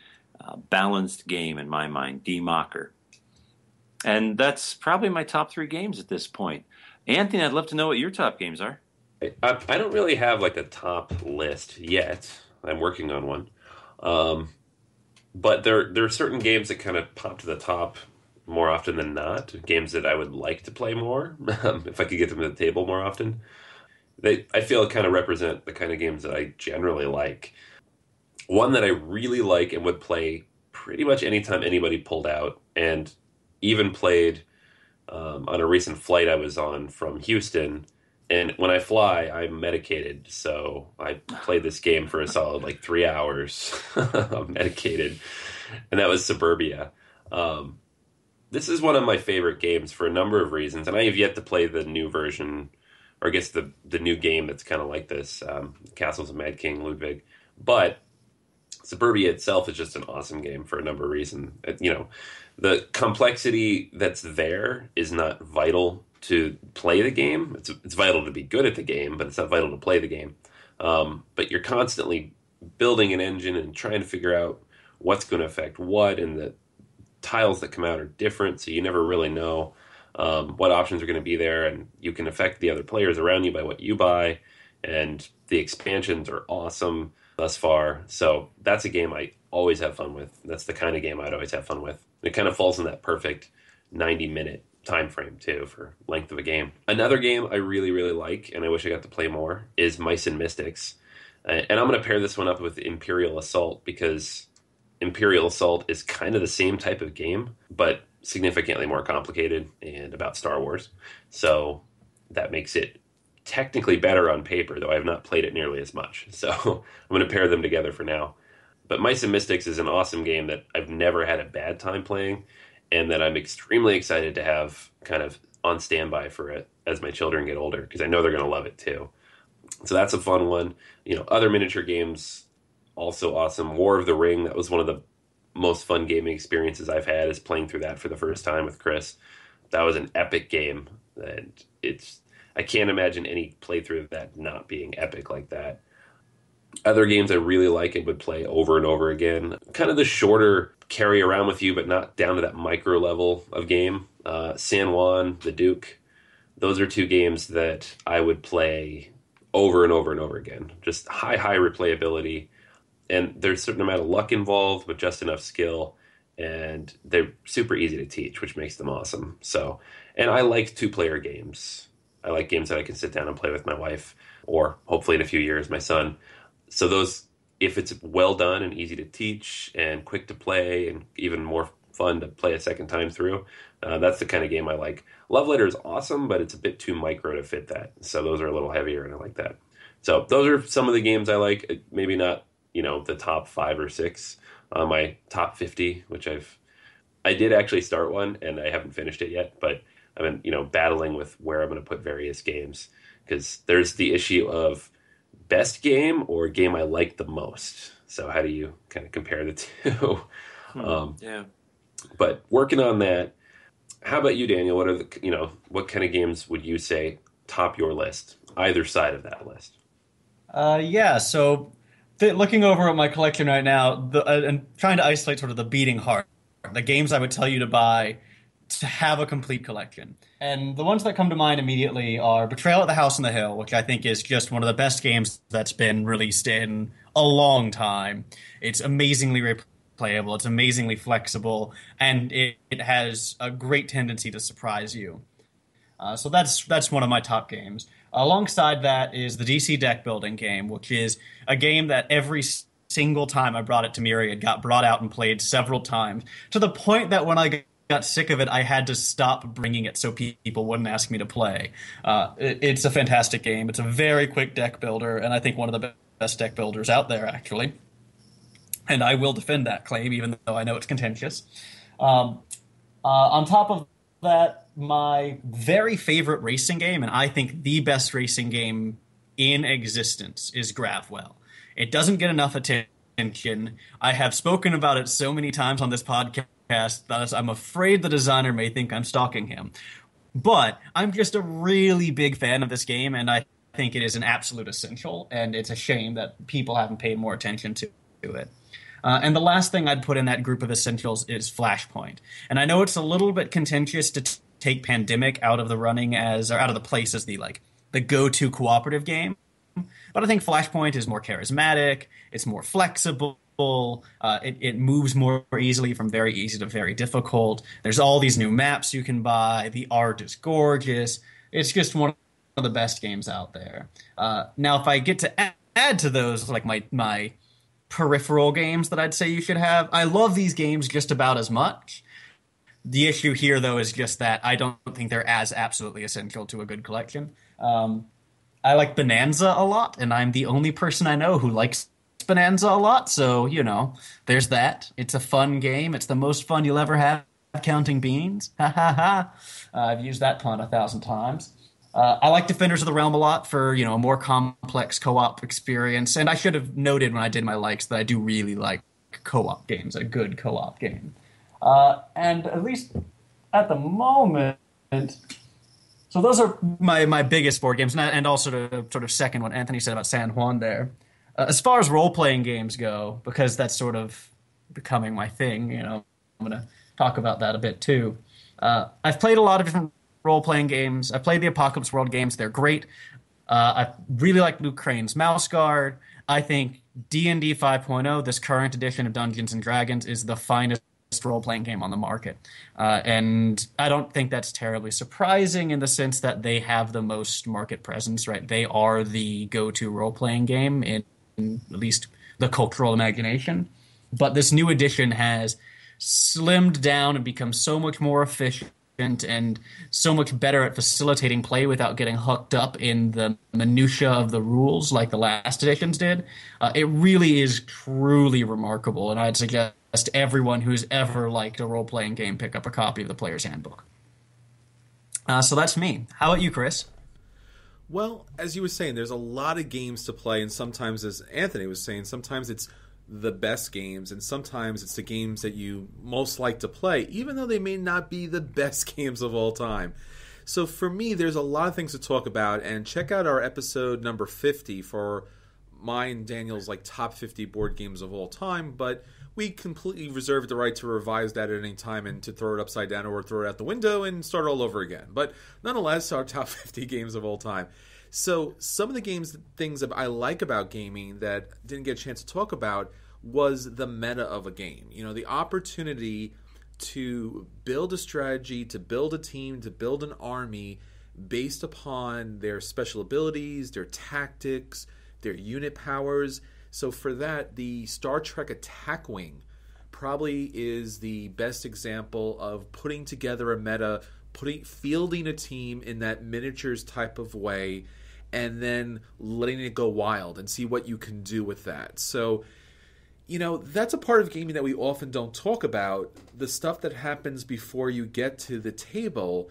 balanced game in my mind, D Mocker. And that's probably my top 3 games at this point. Anthony, I'd love to know what your top games are. I don't really have like a top list yet. I'm working on one. But there are certain games that kind of pop to the top more often than not. Games that I would like to play more if I could get them to the table more often. I feel kind of represent the kind of games that I generally like. One that I really like and would play pretty much anytime anybody pulled out, and even played on a recent flight I was on from Houston. And when I fly, I'm medicated, so I played this game for a solid 3 hours. I'm medicated, and that was Suburbia. This is one of my favorite games for a number of reasons, and I have yet to play the new version, or I guess the new game that's kind of like this, Castles of Mad King Ludwig. But Suburbia itself is just an awesome game for a number of reasons. The complexity that's there is not vital to play the game. It's vital to be good at the game, but it's not vital to play the game. But you're constantly building an engine and trying to figure out what's going to affect what, and the tiles that come out are different, so you never really know what options are going to be there, and you can affect the other players around you by what you buy, and the expansions are awesome thus far. So that's a game I always have fun with. That's the kind of game I'd always have fun with. And it kind of falls in that perfect 90-minute time frame, too, for length of a game. Another game I really, really like, and I wish I got to play more, is Mice and Mystics. And I'm going to pair this one up with Imperial Assault, because Imperial Assault is kind of the same type of game, but significantly more complicated and about Star Wars. So that makes it technically better on paper, though I have not played it nearly as much. So I'm going to pair them together for now. But Mice and Mystics is an awesome game that I've never had a bad time playing, and that I'm extremely excited to have kind of on standby for it as my children get older, because I know they're going to love it too. So that's a fun one. Other miniature games, also awesome. War of the Ring, that was one of the most fun gaming experiences I've had, is playing through that for the first time with Chris. That was an epic game, and I can't imagine any playthrough of that not being epic like that. Other games I really like and would play over and over again, kind of the shorter carry around with you, but not down to that micro level of game. San Juan, The Duke, those are 2 games that I would play over and over and over again. Just high replayability. And there's a certain amount of luck involved, but just enough skill. And they're super easy to teach, which makes them awesome. And I like 2-player games. I like games that I can sit down and play with my wife, or hopefully in a few years, my son. So those, if it's well done and easy to teach and quick to play and even more fun to play a second time through, that's the kind of game I like. Love Letter is awesome, but it's a bit too micro to fit that. So those are a little heavier, and I like that. So those are some of the games I like. Maybe not, the top 5 or 6 on my top 50, which I did actually start one, and I haven't finished it yet, but I've been, battling with where I'm going to put various games, because there's the issue of best game or game I like the most. So how do you kind of compare the two? Yeah. But working on that. How about you, Daniel? What are what kind of games would you say top your list? Either side of that list. Yeah, so looking over at my collection right now, and trying to isolate sort of the beating heart, the games I would tell you to buy to have a complete collection. And the ones that come to mind immediately are Betrayal at the House on the Hill, which I think is just one of the best games that's been released in a long time. It's amazingly replayable, it's amazingly flexible, and it has a great tendency to surprise you. So that's one of my top games. Alongside that is the DC deck building game, which is a game that every single time I brought it to Myriad got brought out and played several times, to the point that when I got sick of it, I had to stop bringing it so people wouldn't ask me to play. It's a fantastic game. It's a very quick deck builder, and I think one of the best deck builders out there, actually. And I will defend that claim, even though I know it's contentious. On top of that, my very favorite racing game, and I think the best racing game in existence, is Gravwell. It doesn't get enough attention. I have spoken about it so many times on this podcast that I'm afraid the designer may think I'm stalking him. But I'm just a really big fan of this game, and I think it is an absolute essential, and it's a shame that people haven't paid more attention to it. And the last thing I'd put in that group of essentials is Flashpoint. And I know it's a little bit contentious to take Pandemic out of the running or out of the place as the go-to cooperative game. But I think Flashpoint is more charismatic, it's more flexible, it moves more easily from very easy to very difficult. There's all these new maps you can buy, the art is gorgeous. It's just one of the best games out there. Now, if I get to add to those, like my peripheral games that I'd say you should have, I love these games just about as much. The issue here, though, is just that I don't think they're as absolutely essential to a good collection. I like Bonanza a lot, and I'm the only person I know who likes Bonanza a lot, so, there's that. It's a fun game. It's the most fun you'll ever have counting beans. Ha ha ha. I've used that pun 1,000 times. I like Defenders of the Realm a lot for, a more complex co-op experience, and I should have noted when I did my likes that I do really like co-op games, a good co-op game. And at least at the moment, so those are my biggest board games, and also to sort of second what Anthony said about San Juan there. As far as role-playing games go, because that's sort of becoming my thing, I'm going to talk about that a bit too. I've played a lot of different role-playing games. I played the Apocalypse World games. They're great. I really like Luke Crane's Mouse Guard. I think D&D 5.0, this current edition of Dungeons & Dragons, is the finest role-playing game on the market. And I don't think that's terribly surprising in the sense that they have the most market presence, right? They are the go-to role-playing game in at least the cultural imagination. But this new edition has slimmed down and become so much more efficient and so much better at facilitating play without getting hooked up in the minutia of the rules like the last editions did. It really is truly remarkable, and I'd suggest everyone who's ever liked a role-playing game pick up a copy of the Player's Handbook. So that's me. How about you, Chris? Well, as you were saying, there's a lot of games to play, and sometimes, as Anthony was saying, sometimes it's the best games, and sometimes it's the games that you most like to play, even though they may not be the best games of all time. So for me, there's a lot of things to talk about, and check out our episode number 50 for mine and Daniel's top 50 board games of all time, but we completely reserve the right to revise that at any time and to throw it upside down or throw it out the window and start all over again. But nonetheless, our top 50 games of all time. So some of the things that I like about gaming that didn't get a chance to talk about was the meta of a game. The opportunity to build a strategy, to build a team, to build an army based upon their special abilities, their tactics, their unit powers. So for that, the Star Trek Attack Wing probably is the best example of putting together a meta, fielding a team in that miniatures type of way, and then letting it go wild and see what you can do with that. So, that's a part of gaming that we often don't talk about, the stuff that happens before you get to the table.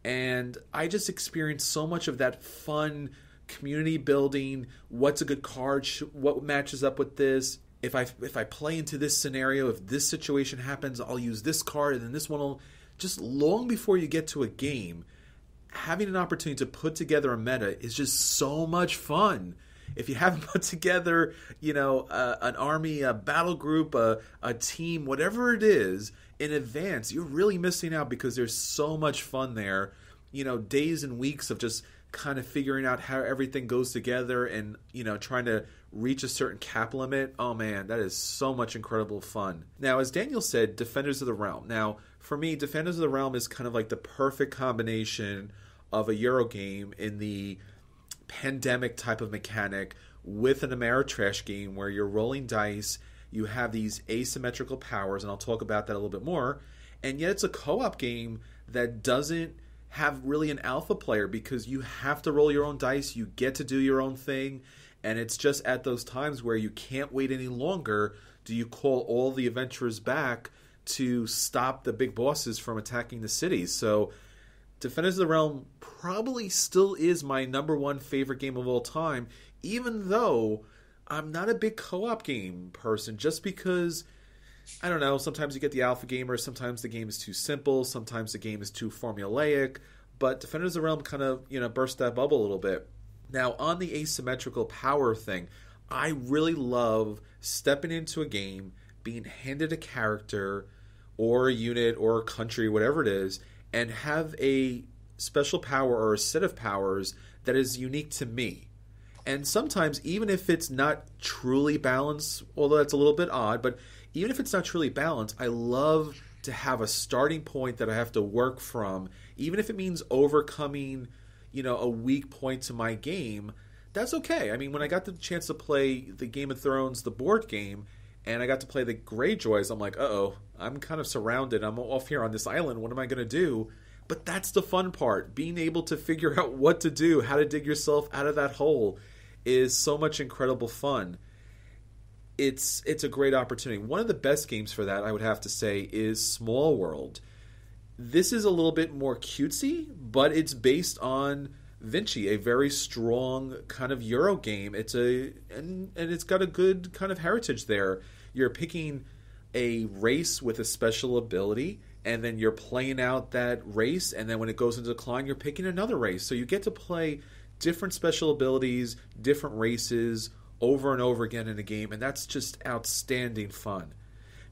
And I just experienced so much of that fun community building. What's a good card? What matches up with this? If I play into this scenario, if this situation happens, I'll use this card, and then this one will. Just long before you get to a game, having an opportunity to put together a meta is just so much fun. If you haven't put together, an army, a battle group, a team, whatever it is, in advance, you're really missing out because there's so much fun there. Days and weeks of just kind of figuring out how everything goes together and, trying to reach a certain cap limit. Oh man, that is so much incredible fun. Now, as Daniel said, Defenders of the Realm. Now, for me, Defenders of the Realm is kind of like the perfect combination of a Euro game in the pandemic type of mechanic with an Ameritrash game where you're rolling dice, you have these asymmetrical powers, and I'll talk about that a little bit more, and yet it's a co-op game that doesn't have really an alpha player because you have to roll your own dice, you get to do your own thing, and it's just at those times where you can't wait any longer do you call all the adventurers back to stop the big bosses from attacking the cities. So Defenders of the Realm probably still is my number one favorite game of all time, even though I'm not a big co-op game person, just because, I don't know, sometimes you get the alpha gamer, sometimes the game is too simple, sometimes the game is too formulaic, but Defenders of the Realm kind of, burst that bubble a little bit. Now, on the asymmetrical power thing, I really love stepping into a game, being handed a character or a unit or a country, whatever it is, and have a special power or a set of powers that is unique to me. And sometimes, even if it's not truly balanced, although that's a little bit odd, but even if it's not truly balanced, I love to have a starting point that I have to work from, even if it means overcoming, a weak point to my game. That's okay. I mean, when I got the chance to play the Game of Thrones, the board game, and I got to play the Greyjoys, I'm like, I'm kind of surrounded. I'm off here on this island. What am I going to do? But that's the fun part. Being able to figure out what to do, how to dig yourself out of that hole is so much incredible fun. It's a great opportunity. One of the best games for that, I would have to say, is Small World. This is a little bit more cutesy, but it's based on Vinci, a very strong kind of Euro game. And it's got a good kind of heritage there. You're picking a race with a special ability, and then you're playing out that race, and then when it goes into decline, you're picking another race. So you get to play different special abilities, different races, over and over again in a game, and that's just outstanding fun.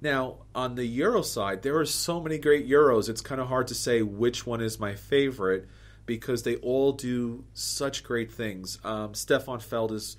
Now, on the Euro side, there are so many great Euros, it's kind of hard to say which one is my favorite, because they all do such great things. Stefan Feld is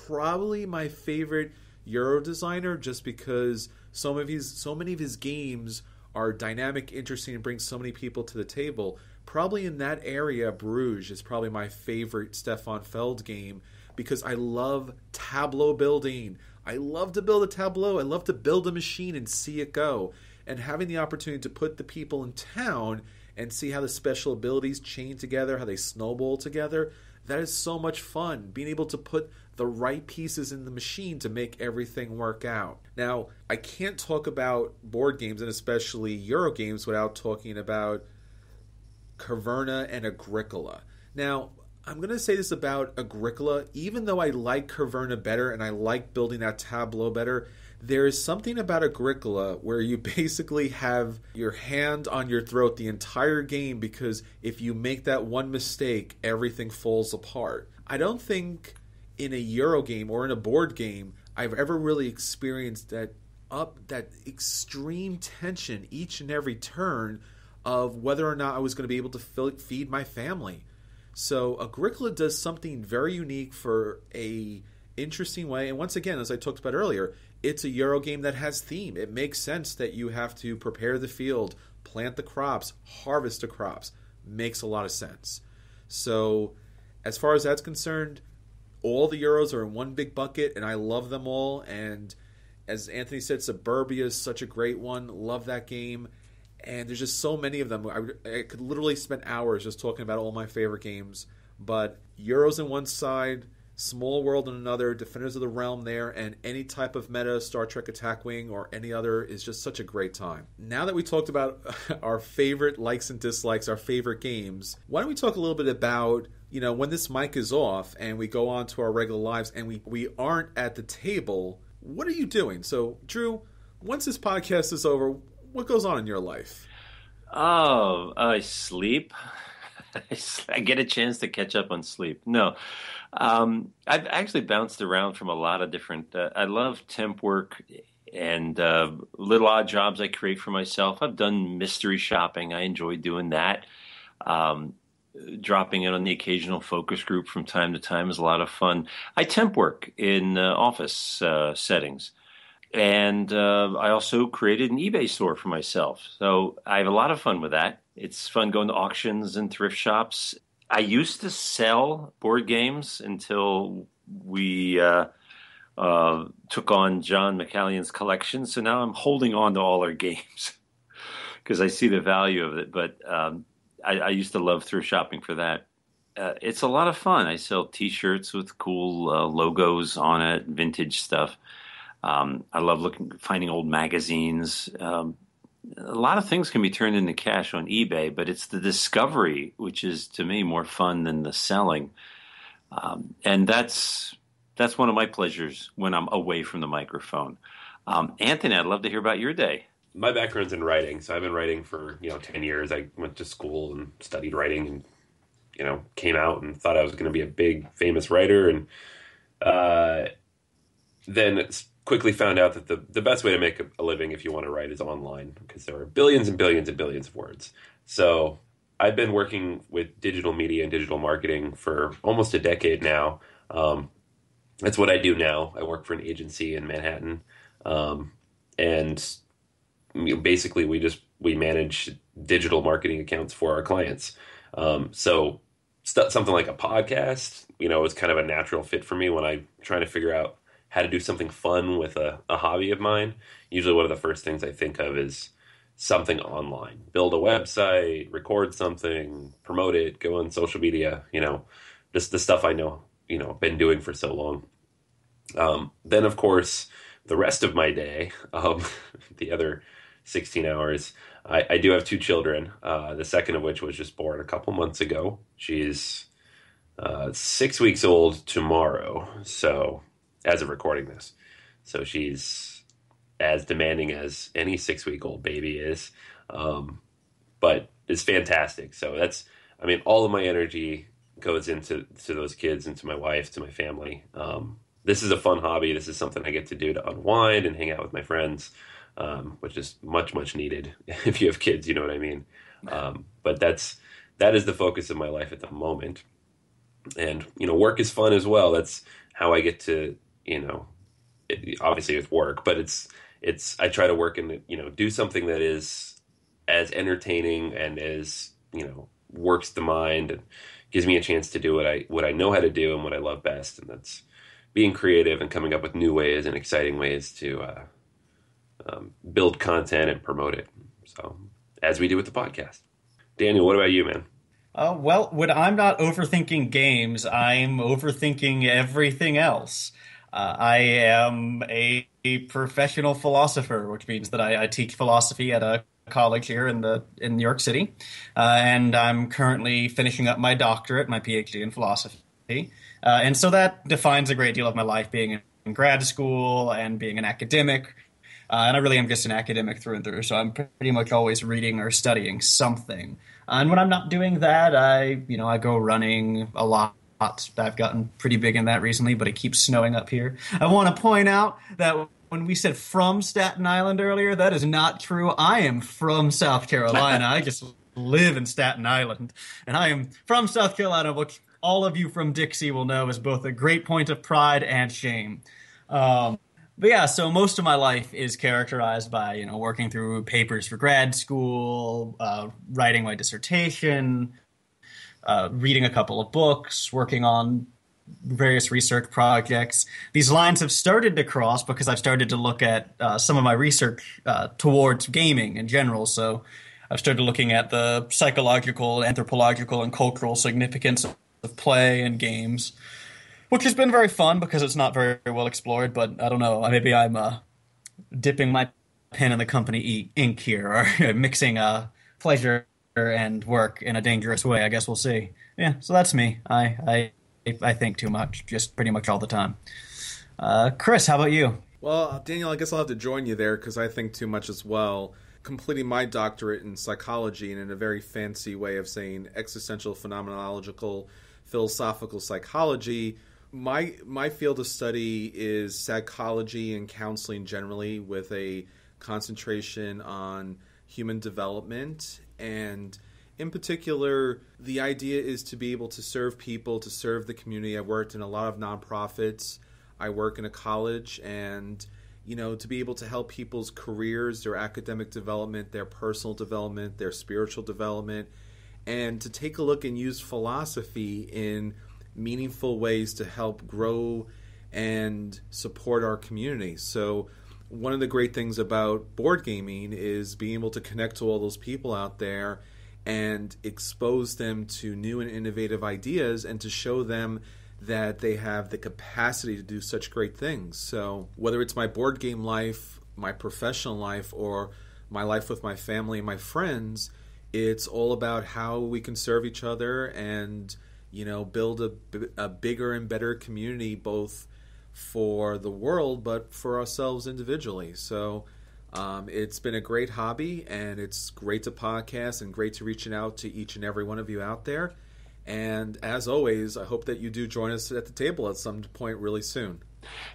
probably my favorite Euro designer, just because so many of his games are dynamic, interesting, and bring so many people to the table. Probably in that area, Bruges is probably my favorite Stefan Feld game, because I love tableau building. I love to build a tableau. I love to build a machine and see it go. And having the opportunity to put the people in town and see how the special abilities chain together, how they snowball together, that is so much fun. Being able to put the right pieces in the machine to make everything work out. Now, I can't talk about board games, and especially Euro games, without talking about Caverna and Agricola. Now, I'm going to say this about Agricola. Even though I like Caverna better and I like building that tableau better, there is something about Agricola where you basically have your hand on your throat the entire game, because if you make that one mistake, everything falls apart. I don't think in a Euro game or in a board game I've ever really experienced that extreme tension each and every turn of whether or not I was going to be able to feed my family. So Agricola does something very unique for a interesting way. And once again, as I talked about earlier, it's a Euro game that has theme. It makes sense that you have to prepare the field, plant the crops, harvest the crops. Makes a lot of sense. So as far as that's concerned, all the Euros are in one big bucket, and I love them all. And as Anthony said, Suburbia is such a great one. Love that game. And there's just so many of them. I could literally spend hours just talking about all my favorite games. But Euros on one side, Small World and another, Defenders of the Realm there, and any type of meta, Star Trek Attack Wing or any other is just such a great time. Now that we talked about our favorite likes and dislikes, our favorite games, why don't we talk a little bit about, when this mic is off and we go on to our regular lives and we aren't at the table, what are you doing? So, Drew, once this podcast is over, what goes on in your life? Oh, I sleep. I get a chance to catch up on sleep. No, I've actually bounced around from a lot of different. I love temp work and little odd jobs I create for myself. I've done mystery shopping. I enjoy doing that. Dropping in on the occasional focus group from time to time is a lot of fun. I temp work in office settings. And I also created an eBay store for myself. So I have a lot of fun with that. It's fun going to auctions and thrift shops. I used to sell board games until we took on John McCallion's collection. So now I'm holding on to all our games because I see the value of it. But I used to love thrift shopping for that. It's a lot of fun. I sell T-shirts with cool logos on it, vintage stuff. I love finding old magazines. A lot of things can be turned into cash on eBay, but it's the discovery, which is to me more fun than the selling. And that's one of my pleasures when I'm away from the microphone. Anthony, I'd love to hear about your day. My background's in writing, so I've been writing for 10 years. I went to school and studied writing, and came out and thought I was going to be a big famous writer, and then quickly found out that the best way to make a living if you want to write is online, because there are billions and billions and billions of words. So I've been working with digital media and digital marketing for almost a decade now. That's what I do now. I work for an agency in Manhattan, and basically we manage digital marketing accounts for our clients. So something like a podcast, is kind of a natural fit for me when I'm trying to figure out how to do something fun with a hobby of mine. Usually one of the first things I think of is something online. Build a website, record something, promote it, go on social media, just the stuff I know, been doing for so long. Then, of course, the rest of my day, the other 16 hours, I do have 2 children, the second of which was just born a couple months ago. She's 6 weeks old tomorrow, so as of recording this. So she's as demanding as any 6-week-old baby is, but it's fantastic. So all of my energy goes into those kids, into my wife, to my family. This is a fun hobby. This is something I get to do to unwind and hang out with my friends, which is much, much needed if you have kids, you know what I mean? But that is the focus of my life at the moment. And, work is fun as well. That's how I get to, obviously it's work, but I try to work and, do something that is as entertaining and as, works the mind and gives me a chance to do what I know how to do and what I love best. And that's being creative and coming up with new ways and exciting ways to build content and promote it. So as we do with the podcast. Daniel, what about you, man? Well, when I'm not overthinking games, I'm overthinking everything else. I am a professional philosopher, which means that I teach philosophy at a college here in New York City, and I'm currently finishing up my doctorate, my PhD in philosophy, and so that defines a great deal of my life, being in grad school and being an academic. And I really am just an academic through and through, so I'm pretty much always reading or studying something. And when I'm not doing that, I go running a lot. I've gotten pretty big in that recently, but it keeps snowing up here. I want to point out that when we said from Staten Island earlier, that is not true. I am from South Carolina. I just live in Staten Island. And I am from South Carolina, which all of you from Dixie will know is both a great point of pride and shame. But yeah, so most of my life is characterized by, working through papers for grad school, writing my dissertation, reading a couple of books, working on various research projects. These lines have started to cross because I've started to look at some of my research towards gaming in general. So I've started looking at the psychological, anthropological, and cultural significance of play and games. which has been very fun because it's not very well explored. But I don't know, maybe I'm dipping my pen in the company ink here, or mixing pleasure and work in a dangerous way. I guess we'll see. Yeah, so that's me. I think too much, just pretty much all the time. Chris, how about you? Well, Daniel, I guess I'll have to join you there because I think too much as well. Completing my doctorate in psychology, and in a very fancy way of saying existential phenomenological philosophical psychology. My field of study is psychology and counseling generally, with a concentration on human development. And in particular, the idea is to be able to serve people, to serve the community. I worked in a lot of nonprofits. I work in a college, and to be able to help people's careers, their academic development, their personal development, their spiritual development, and to take a look and use philosophy in meaningful ways to help grow and support our community. So one of the great things about board gaming is being able to connect to all those people out there and expose them to new and innovative ideas, and to show them that they have the capacity to do such great things. So whether it's my board game life, my professional life, or my life with my family and my friends, it's all about how we can serve each other and, build a bigger and better community, both for the world, but for ourselves individually. So it's been a great hobby, and it's great to podcast and great to reaching out to each and every one of you out there. And as always, I hope that you do join us at the table at some point really soon.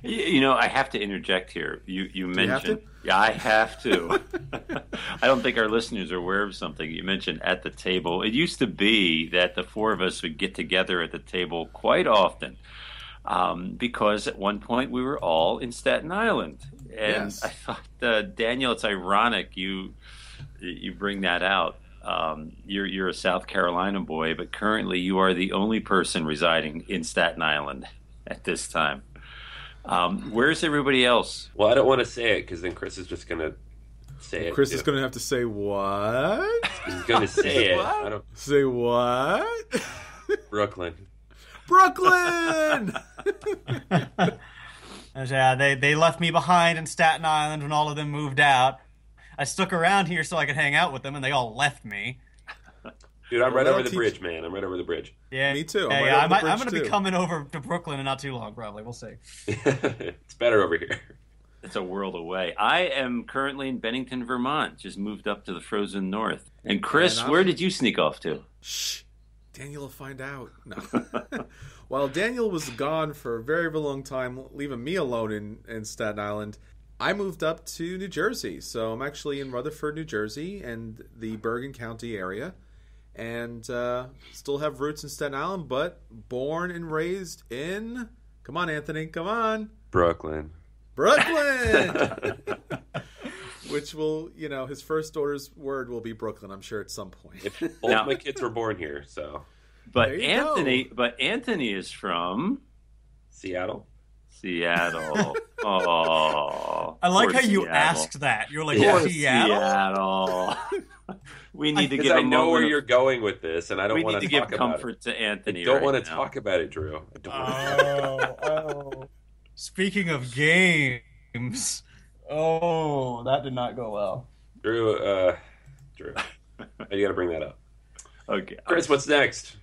I have to interject here. You mentioned... Do you have to? Yeah, I have to. I don't think our listeners are aware of something. You mentioned at the table. It used to be that the four of us would get together at the table quite often, because at one point we were all in Staten Island. And Yes. I thought, Daniel, it's ironic you bring that out. You're a South Carolina boy, but currently you are the only person residing in Staten Island at this time. Where's everybody else? Well, I don't want to say it because then Chris is just going to say it. Chris is going to have to say what? He's going to say it. I don't. Say what? Brooklyn. Brooklyn! Yeah, they left me behind in Staten Island when all of them moved out. I stuck around here so I could hang out with them, and they all left me. Dude, I'm Well, right over the that'll bridge, man. I'm right over the bridge. Yeah, Me too. I'm I'm going to be coming over to Brooklyn in not too long, probably. We'll see. It's better over here. It's a world away. I am currently in Bennington, Vermont. Just moved up to the frozen north. And Chris, And I'm- where did you sneak off to? Shh. Daniel will find out. No. While Daniel was gone for a very, very long time, leaving me alone in Staten Island, I moved up to New Jersey. So I'm actually in Rutherford, New Jersey, and the Bergen County area. And still have roots in Staten Island, but born and raised in... Come on, Anthony. Come on. Brooklyn. Brooklyn! Which will, his first daughter's word will be Brooklyn, I'm sure, at some point. Both my kids were born here, so... But There you Anthony is from Seattle. Seattle. Oh, I like poor how you Seattle. asked that. You're like, Yeah. Seattle? We need to Because give I a know moment where of- you're going with this, and I don't we want need to talk give about comfort to it. Anthony. I don't right want to now. talk about it, Drew. I don't wanna- Oh. Speaking of games, that did not go well. Drew, you got to bring that up. Okay, Chris, what's next?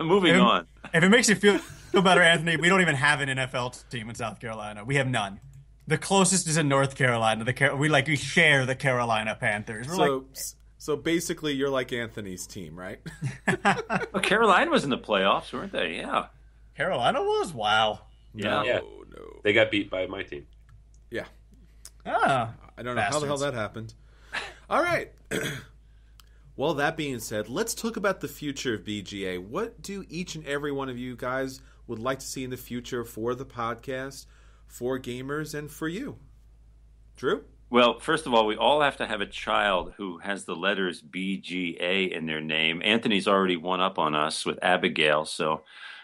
moving on. If it makes you feel better, Anthony, we don't even have an NFL team in South Carolina. We have none. The closest is in North Carolina. We share the Carolina Panthers. We're So basically, you're like Anthony's team, right? Well, Carolina was in the playoffs, weren't they? Yeah. Carolina was? Wow. Yeah. Yeah. No. They got beat by my team. Yeah. Ah, I don't know how the hell bastards. that happened. All right. Well, that being said, let's talk about the future of BGA. What do each and every one of you guys would like to see in the future for the podcast, for gamers, and for you? Drew? Well, first of all, we all have to have a child who has the letters BGA in their name. Anthony's already one up on us with Abigail, so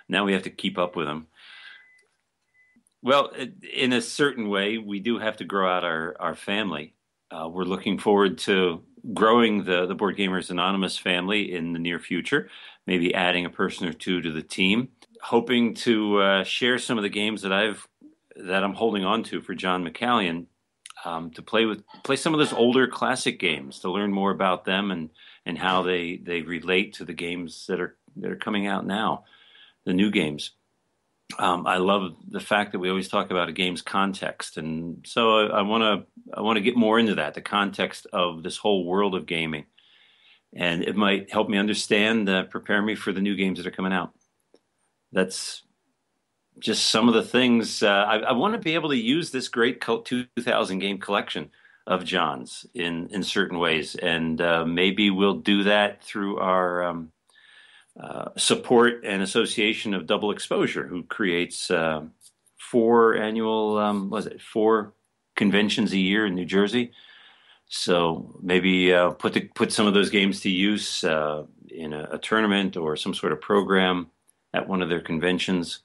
now we have to keep up with him. Well, in a certain way, we do have to grow out our family. We're looking forward to growing the Board Gamers Anonymous family in the near future, maybe adding a person or two to the team. hoping to share some of the games that I'm holding on to for John McCallion, to play some of those older classic games, to learn more about them and how they relate to the games that are coming out now, the new games. I love the fact that we always talk about a game's context, and so I want to get more into that, the context of this whole world of gaming, and it might help me understand, prepare me for the new games that are coming out. That's just some of the things. I want to be able to use this great 2000 game collection of John's in certain ways, and maybe we'll do that through our support and association of Double Exposure, who creates 4 annual 4 conventions a year in New Jersey. So maybe put some of those games to use in a tournament or some sort of program at one of their conventions.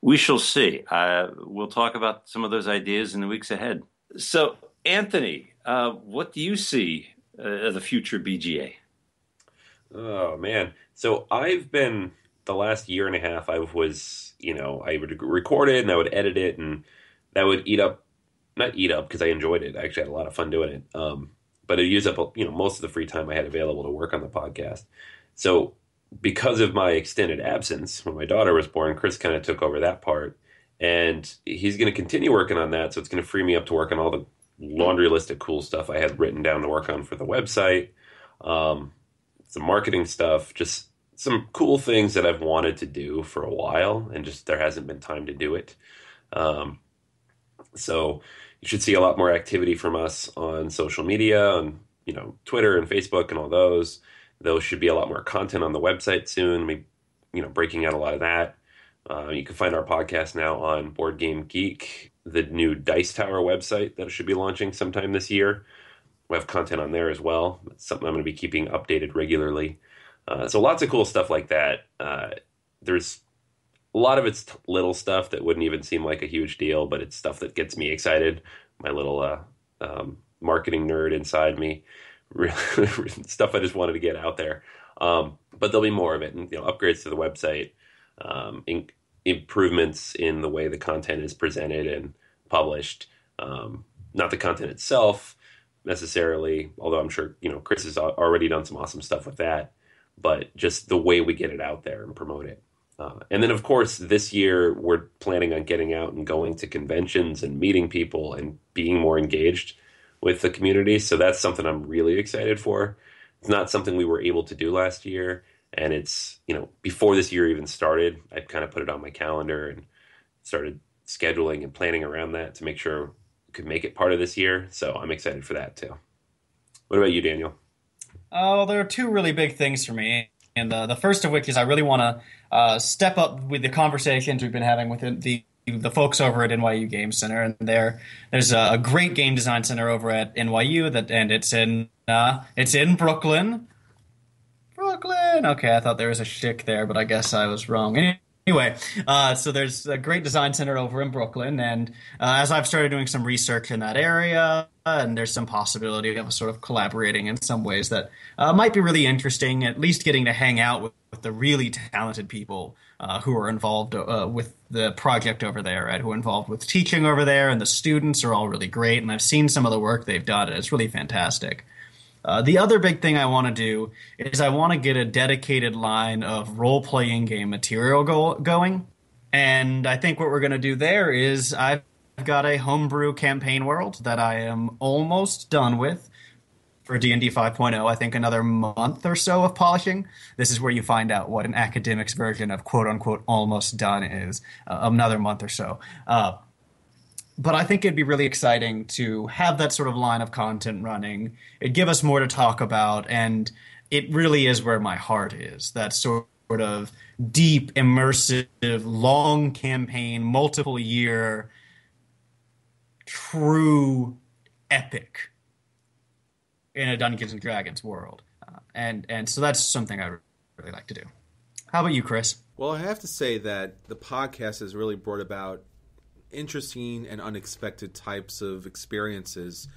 We shall see. We'll talk about some of those ideas in the weeks ahead. So, Anthony, what do you see as the future BGA? Oh, man. So I've been, the last year and a half, I would record it and I would edit it, and that would not eat up because I enjoyed it. I actually had a lot of fun doing it. But it used up, most of the free time I had available to work on the podcast. So because of my extended absence, when my daughter was born, Chris kind of took over that part, and he's going to continue working on that. So it's going to free me up to work on all the laundry list of cool stuff I had written down to work on for the website. Some marketing stuff, just some cool things that I've wanted to do for a while, and just there hasn't been time to do it. So you should see a lot more activity from us on social media, on Twitter and Facebook and all those. Those should be a lot more content on the website soon. We, breaking out a lot of that. You can find our podcast now on Board Game Geek, the new Dice Tower website that should be launching sometime this year. We have content on there as well. It's something I'm going to be keeping updated regularly. So lots of cool stuff like that. There's a lot of it's little stuff that wouldn't even seem like a huge deal, but it's stuff that gets me excited. My little marketing nerd inside me. Stuff I just wanted to get out there. But there'll be more of it, and upgrades to the website, improvements in the way the content is presented and published. Not the content itself necessarily, although I'm sure Chris has already done some awesome stuff with that, but just the way we get it out there and promote it. And then, of course, this year we're planning on getting out and going to conventions and meeting people and being more engaged with the community. So that's something I'm really excited for. It's not something we were able to do last year. And it's, before this year even started, I kind of put it on my calendar and started scheduling and planning around that to make sure we could make it part of this year. So I'm excited for that too. What about you, Daniel? Oh, there are 2 really big things for me. And the first of which is I really want to step up with the conversations we've been having with the folks over at NYU Game Center, and there's a great game design center over at NYU and it's in Brooklyn. Brooklyn. Okay, I thought there was a shtick there, but I guess I was wrong. Anyway, so there's a great design center over in Brooklyn, and as I've started doing some research in that area, and there's some possibility of sort of collaborating in some ways that might be really interesting, at least getting to hang out with the really talented people who are involved with the project over there, right? Who are involved with teaching over there, and the students are all really great, and I've seen some of the work they've done, and it's really fantastic. The other big thing I want to do is I want to get a dedicated line of role-playing game material going, and I think what we're going to do there is I've got a homebrew campaign world that I am almost done with for D&D 5.0. I think another month or so of polishing. This is where you find out what an academic's version of quote-unquote almost done is, another month or so. But I think it'd be really exciting to have that sort of line of content running. It'd give us more to talk about, and it really is where my heart is. That sort of deep, immersive, long campaign, multiple year, true epic in a Dungeons and Dragons world. And so that's something I'd really like to do. How about you, Chris? Well, I have to say that the podcast has really brought about interesting and unexpected types of experiences.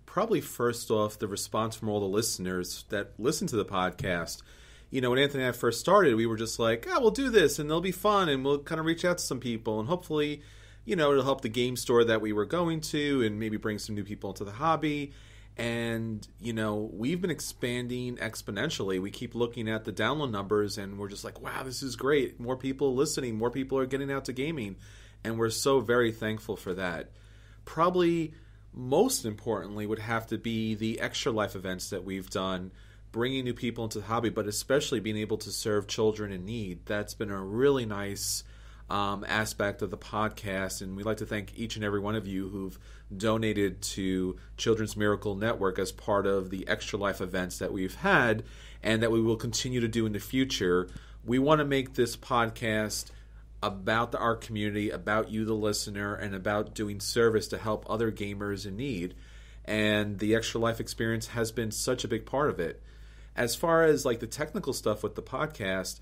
Probably first off, the response from all the listeners that listen to the podcast. when Anthony and I first started, we were just like, we'll do this and it'll be fun and we'll kind of reach out to some people and hopefully, it'll help the game store that we were going to and maybe bring some new people into the hobby. And, we've been expanding exponentially. We keep looking at the download numbers and we're just like, wow, this is great. More people listening, more people are getting out to gaming. And we're so very thankful for that. Probably most importantly would have to be the Extra Life events that we've done, bringing new people into the hobby, but especially being able to serve children in need. That's been a really nice aspect of the podcast, and we'd like to thank each and every one of you who've donated to Children's Miracle Network as part of the Extra Life events that we've had and that we will continue to do in the future. We want to make this podcast about our community, about you, the listener, and about doing service to help other gamers in need. And the Extra Life experience has been such a big part of it. As far as like the technical stuff with the podcast,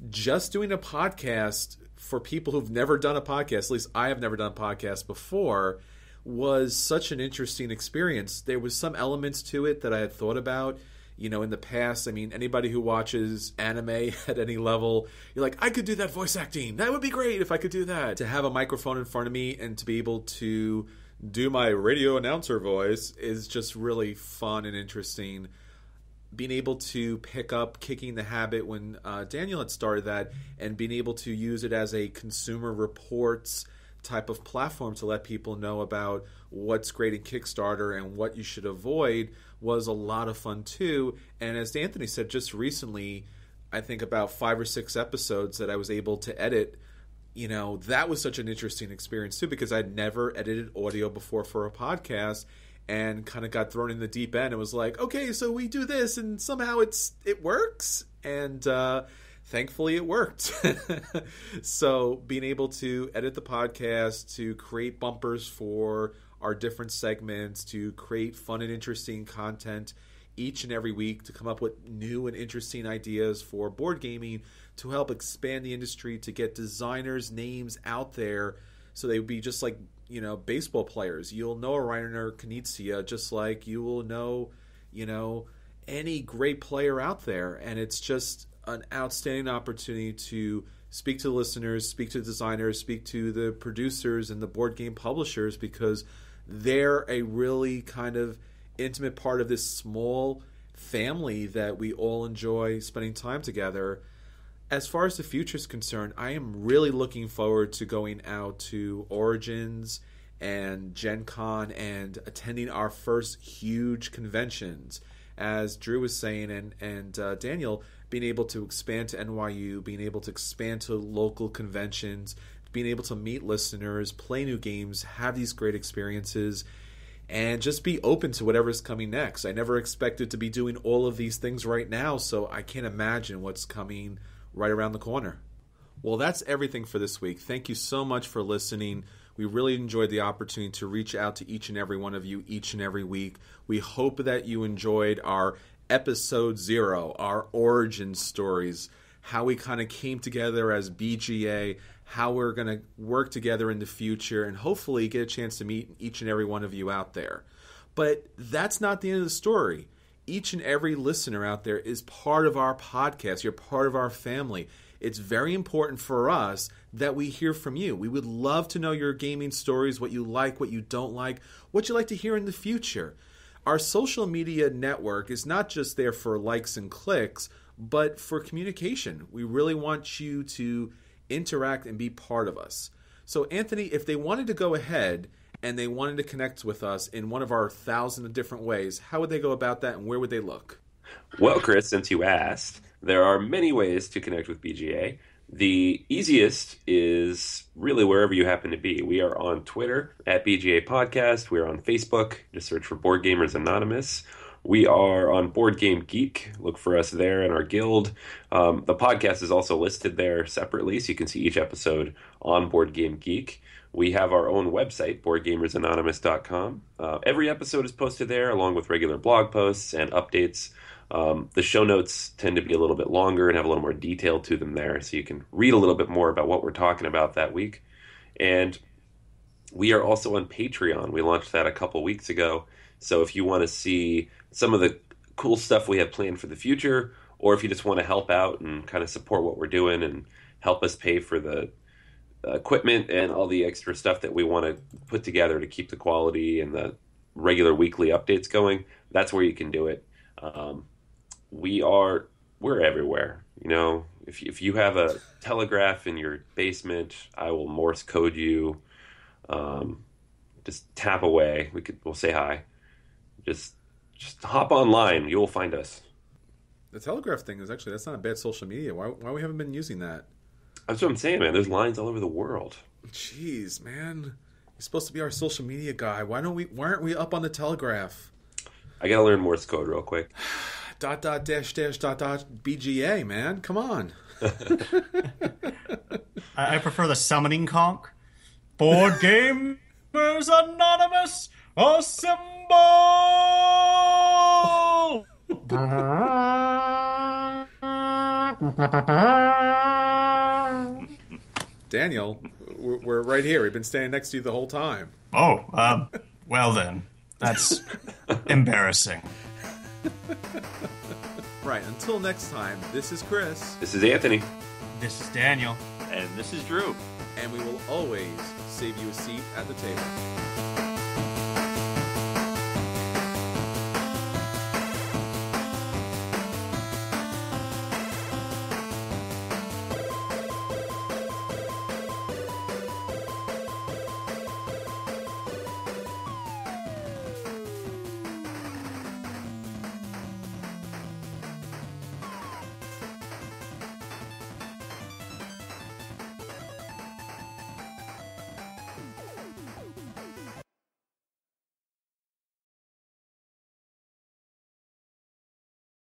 just doing a podcast for people who've never done a podcast, at least I have never done a podcast before, was such an interesting experience. There was some elements to it that I had thought about, in the past. I mean, anybody who watches anime at any level, you're like, I could do that voice acting. That would be great if I could do that. To have a microphone in front of me and to be able to do my radio announcer voice is just really fun and interesting. Being able to pick up Kicking the Habit when Daniel had started that and being able to use it as a consumer reports type of platform to let people know about what's great in Kickstarter and what you should avoid was a lot of fun too. And as Anthony said, just recently, I think about 5 or 6 episodes that I was able to edit, that was such an interesting experience too, because I'd never edited audio before for a podcast and kind of got thrown in the deep end. It was like, okay, so we do this and somehow it works. And thankfully it worked. So being able to edit the podcast, to create bumpers for our different segments, to create fun and interesting content each and every week, to come up with new and interesting ideas for board gaming, to help expand the industry, to get designers' names out there so they would be just like, baseball players. You'll know a Reiner Knizia just like you will know, any great player out there. And it's just an outstanding opportunity to speak to listeners, speak to designers, speak to the producers and the board game publishers, because they're a really kind of intimate part of this small family that we all enjoy spending time together. As far as the future is concerned, I am really looking forward to going out to Origins and Gen Con and attending our first huge conventions. As Drew was saying, and Daniel, being able to expand to NYU, being able to expand to local conventions, being able to meet listeners, play new games, have these great experiences, and just be open to whatever's coming next. I never expected to be doing all of these things right now, so I can't imagine what's coming right around the corner. Well, that's everything for this week. Thank you so much for listening. We really enjoyed the opportunity to reach out to each and every one of you each and every week. We hope that you enjoyed our episode 0, our origin stories, how we kind of came together as BGA, how we're going to work together in the future, and hopefully get a chance to meet each and every one of you out there. But that's not the end of the story. Each and every listener out there is part of our podcast. You're part of our family. It's very important for us that we hear from you. We would love to know your gaming stories, what you like, what you don't like, what you like to hear in the future. Our social media network is not just there for likes and clicks, but for communication. We really want you to interact and be part of us. So, Anthony, if they wanted to go ahead and they wanted to connect with us in one of our 1,000 different ways, how would they go about that and where would they look? Well, Chris, since you asked, there are many ways to connect with BGA. The easiest is really wherever you happen to be. We are on Twitter at BGA Podcast. We are on Facebook. Just search for Board Gamers Anonymous. We are on Board Game Geek. Look for us there in our guild. The podcast is also listed there separately, so you can see each episode on Board Game Geek. We have our own website, boardgamersanonymous.com. Every episode is posted there, along with regular blog posts and updates. The show notes tend to be a little bit longer and have a little more detail to them there, so you can read a little bit more about what we're talking about that week. And we are also on Patreon. We launched that a couple weeks ago. So if you want to see some of the cool stuff we have planned for the future, or if you just want to help out and kind of support what we're doing and help us pay for the equipment and all the extra stuff that we want to put together to keep the quality and the regular weekly updates going, that's where you can do it. We're everywhere. You know, if you have a telegraph in your basement, I will Morse code you. Just tap away. We'll say hi. Just hop online. You will find us. The telegraph thing is that's not a bad social media. Why we haven't been using that? That's what I'm saying, man. There's lines all over the world. Jeez, man. You're supposed to be our social media guy. Why aren't we up on the telegraph? I gotta learn Morse code real quick. ... BGA, man. Come on. I prefer the summoning conch. Board Gamers Anonymous, assemble! Daniel, we're right here. We've been standing next to you the whole time. Oh, well then. That's embarrassing. Right, until next time, this is Chris. This is Anthony. This is Daniel. And this is Drew. And we will always save you a seat at the table.